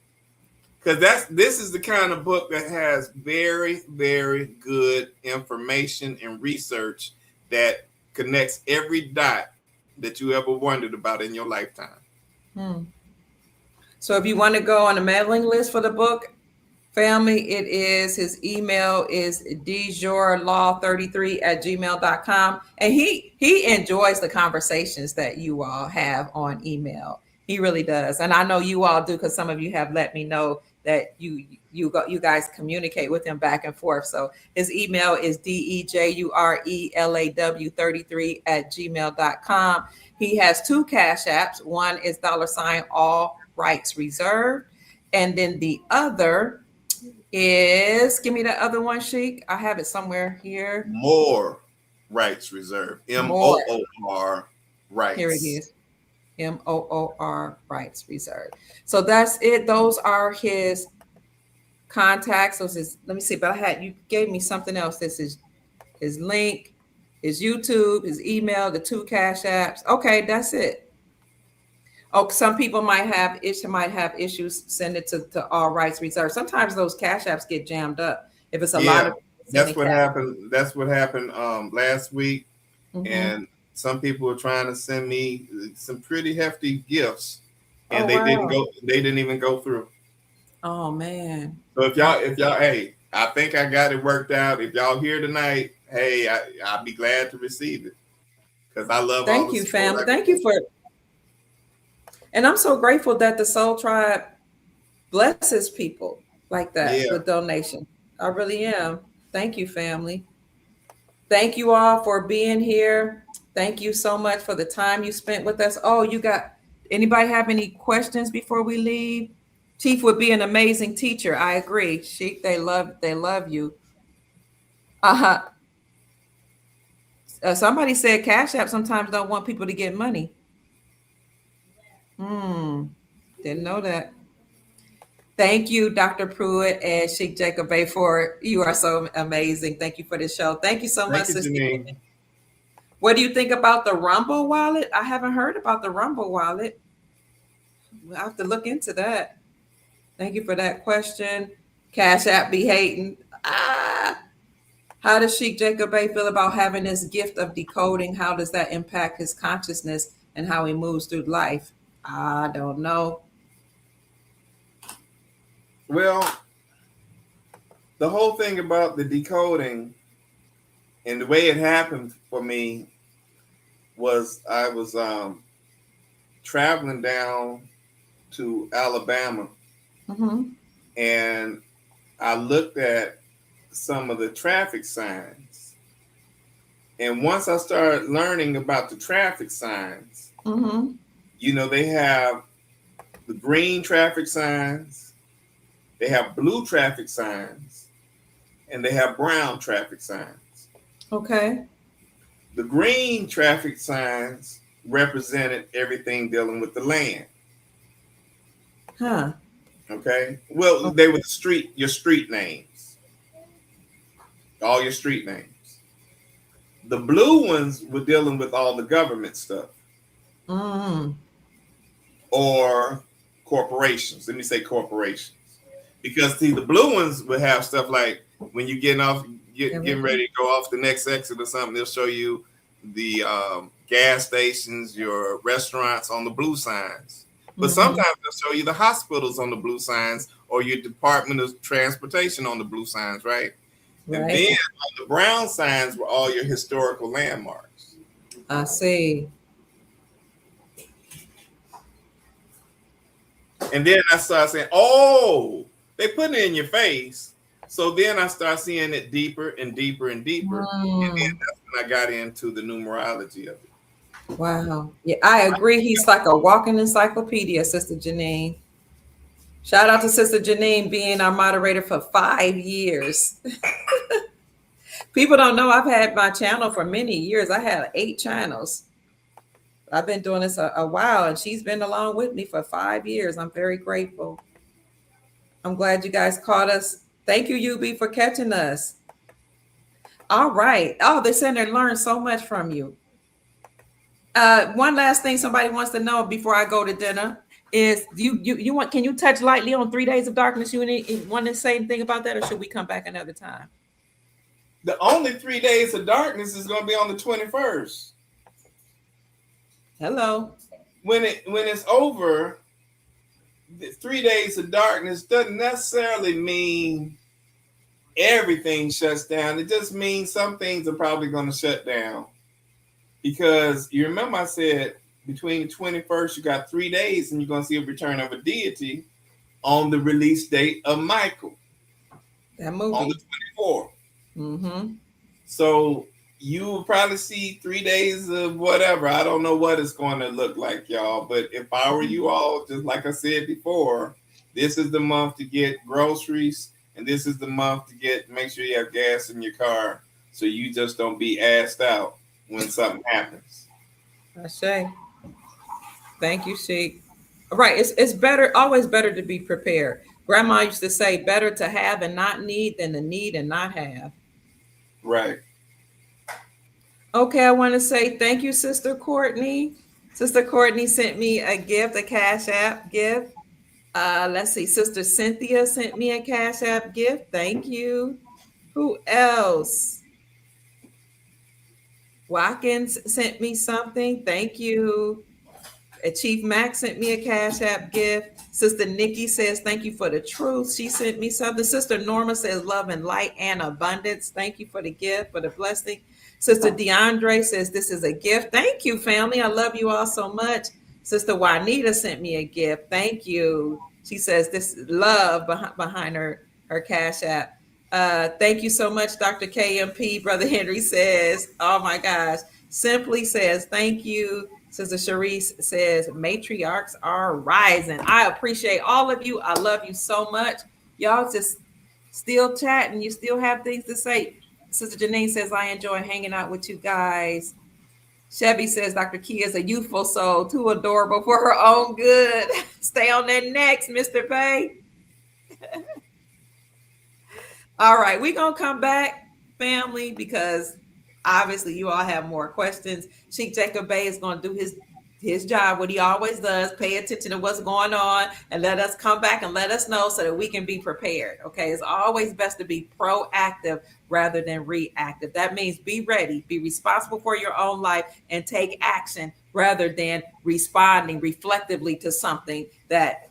Because this is the kind of book that has very, very good information and research that connects every dot that you ever wondered about in your lifetime. So if you want to go on the mailing list for the book, family, his email is djourlaw33@gmail.com. And he enjoys the conversations that you all have on email. He really does. And I know you all do, because some of you have let me know that you guys communicate with him back and forth. So his email is DEJURELAW33@gmail.com. He has 2 Cash Apps. One is $ all rights reserved. And then the other is, give me the other one, Sheik. I have it somewhere here. More rights reserved. MOOR rights. Here it is. MOOR rights reserved. So that's it. Those are his contacts. Let me see, but you gave me something else. This is his link, his YouTube, his email, the 2 Cash Apps. Okay, that's it. Oh, some people might have issues. Send it to all rights reserved. Sometimes those Cash Apps get jammed up if it's a lot of. That's what happened. That's what happened last week, and some people were trying to send me some pretty hefty gifts, and they didn't even go through. Oh man. So if y'all, hey, I think I got it worked out. If y'all here tonight, hey, I'll be glad to receive it because I love all Thank the you, support family. I can Thank you for, and I'm so grateful that the Soul Tribe blesses people like get. that Yeah. with donation. I really am. Thank you, family. Thank you all for being here. Thank you so much for the time you spent with us. Oh, you got anybody have any questions before we leave? Chief would be an amazing teacher. I agree. Sheik, they love you. Uh-huh. Somebody said Cash App sometimes don't want people to get money. Hmm. Didn't know that. Thank you, Dr. Pruitt and Sheik Jacob Bey, for you are so amazing. Thank you for the show. Thank you so much, Thank you, Sister. Janine. What do you think about the Rumble wallet? I haven't heard about the Rumble wallet. We'll have to look into that. Thank you for that question. Cash App be hating. Ah, how does Sheik Jacob Bey feel about having this gift of decoding? How does that impact his consciousness and how he moves through life? I don't know. Well, the whole thing about the decoding and the way it happened for me was I was traveling down to Alabama Mm-hmm. and I looked at some of the traffic signs. And once I started learning about the traffic signs, Mm-hmm. they have the green traffic signs, they have blue traffic signs, and they have brown traffic signs. Okay. The green traffic signs represented everything dealing with the land. Huh. Okay. Well, they were your street names, all your street names. The blue ones were dealing with all the government stuff Mm. or corporations. Let me say corporations. Because see, the blue ones would have stuff like when you're getting ready to go off the next exit or something, they'll show you the gas stations, your restaurants on the blue signs. But sometimes they'll show you the hospitals on the blue signs or your Department of Transportation on the blue signs, right? And Right. then on the brown signs were all your historical landmarks. I see. And then I started saying, oh, they put it in your face. So then I started seeing it deeper and deeper and deeper. And then that's when I got into the numerology of it. Wow. Yeah, I agree. He's like a walking encyclopedia, Sister Janine. Shout out to Sister Janine being our moderator for 5 years. People don't know I've had my channel for many years. I had 8 channels. I've been doing this a while, and she's been along with me for 5 years. I'm very grateful. I'm glad you guys caught us. Thank you, UB, for catching us. All right. Oh, they said they learned so much from you. One last thing somebody wants to know before I go to dinner is you want, can you touch lightly on 3 days of darkness? You want to say anything about that, or should we come back another time? The only 3 days of darkness is going to be on the 21st. Hello. When it's over, the 3 days of darkness doesn't necessarily mean everything shuts down. It just means some things are probably going to shut down. Because you remember I said between the 21st, you got 3 days and you're going to see a return of a deity on the release date of Michael. That movie. On the 24th. Mm-hmm. So you will probably see 3 days of whatever. I don't know what it's going to look like, y'all. But if I were you all, just like I said before, this is the month to get groceries. And this is the month to make sure you have gas in your car so you just don't be assed out when something happens. I say. Thank you, Sheik. Right. It's better, always better to be prepared. Grandma used to say, better to have and not need than to need and not have. Right. Okay, I want to say thank you, Sister Courtney. Sister Courtney sent me a gift, a Cash App gift. Let's see, Sister Cynthia sent me a Cash App gift. Thank you. Who else? Watkins sent me something. Thank you. Chief Max sent me a Cash App gift. Sister Nikki says, thank you for the truth. She sent me something. Sister Norma says, love and light and abundance. Thank you for the gift, for the blessing. Sister DeAndre says, this is a gift. Thank you, family. I love you all so much. Sister Juanita sent me a gift. Thank you. She says, this is love behind her Cash App. Thank you so much, Dr. KMP. Brother Henry says, oh my gosh. Simply says, thank you. Sister Sharice says, matriarchs are rising. I appreciate all of you. I love you so much. Y'all just still chatting. You still have things to say. Sister Janine says, I enjoy hanging out with you guys. Chevy says, Dr. Kia is a youthful soul, too adorable for her own good. Stay on that next, Mr. Bay. All right, we're going to come back, family, because obviously you all have more questions. Sheik Jacob Bey is going to do his job, what he always does, pay attention to what's going on and let us come back and let us know so that we can be prepared. Okay, it's always best to be proactive rather than reactive. That means be ready, be responsible for your own life, and take action rather than responding reflectively to something that,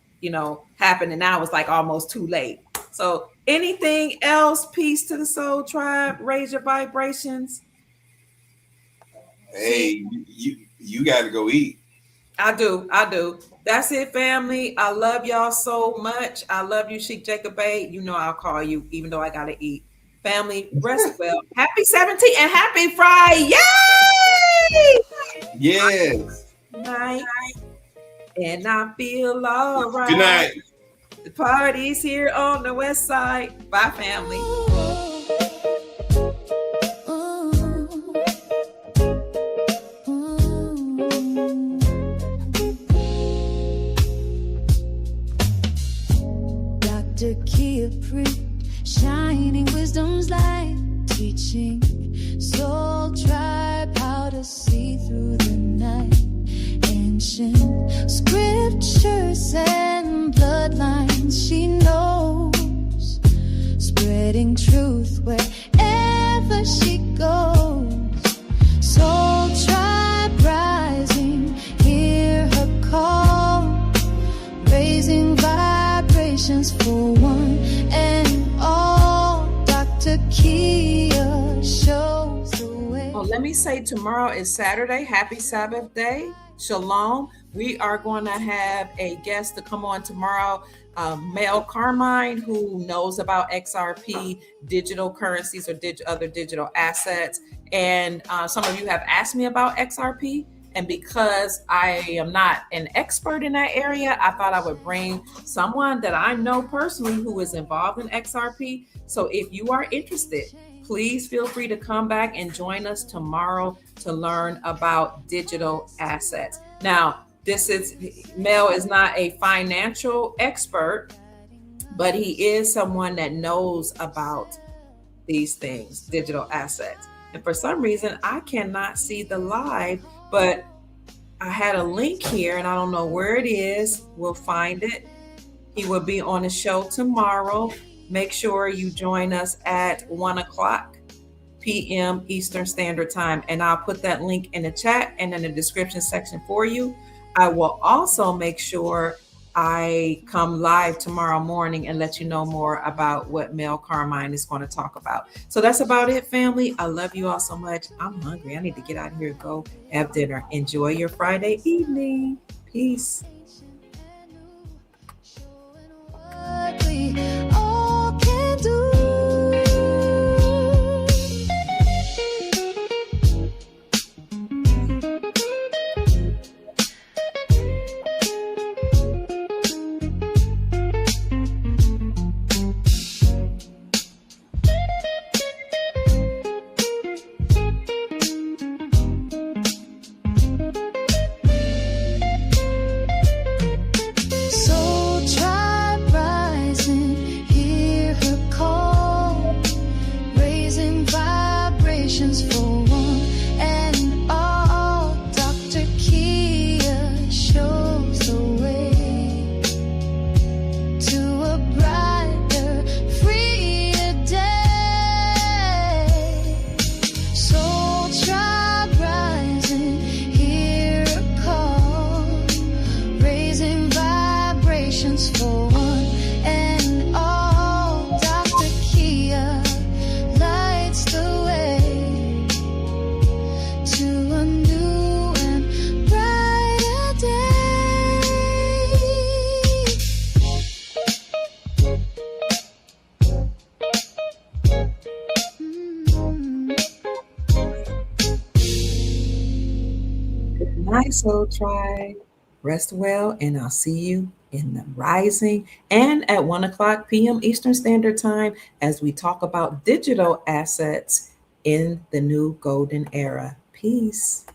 happened and now it's like almost too late. So anything else? Peace to the soul tribe. Raise your vibrations. Hey, you got to go eat. I do. That's it, family. I love y'all so much. I love you, Sheik Jacob Bey. I'll call you even though I got to eat. Family, rest well. Happy 17th and happy Friday. Yay! Yes. Night. And I feel all right. Good night. The party's here on the west side. Bye, family. Dr. Kia Pruitt, shining wisdom's light, teaching soul tribe how to see through the night. Ancient scriptures and bloodlines she knows, spreading truth wherever she goes. Soul tribe rising, hear her call, raising vibrations for one and all. Dr. Kia shows the way. Well, let me say tomorrow is Saturday. Happy Sabbath day. Shalom. We are going to have a guest to come on tomorrow, Mel Carmine, who knows about XRP, digital currencies, or other digital assets. And some of you have asked me about XRP. And because I am not an expert in that area, I thought I would bring someone that I know personally who is involved in XRP. So if you are interested, please feel free to come back and join us tomorrow to learn about digital assets. Now, Mel is not a financial expert, but he is someone that knows about these things, digital assets. And for some reason, I cannot see the live, but I had a link here and I don't know where it is. We'll find it. He will be on the show tomorrow. Make sure you join us at 1:00 p.m. Eastern Standard Time. And I'll put that link in the chat and in the description section for you. I will also make sure I come live tomorrow morning and let you know more about what Mel Carmine is going to talk about. So that's about it, family. I love you all so much. I'm hungry. I need to get out of here and go have dinner. Enjoy your Friday evening. Peace. What we all can do. Soul tribe rising. Soul Tribe. Rest well, and I'll see you in the rising and at 1 o'clock p.m. Eastern Standard Time as we talk about digital assets in the new golden era. Peace.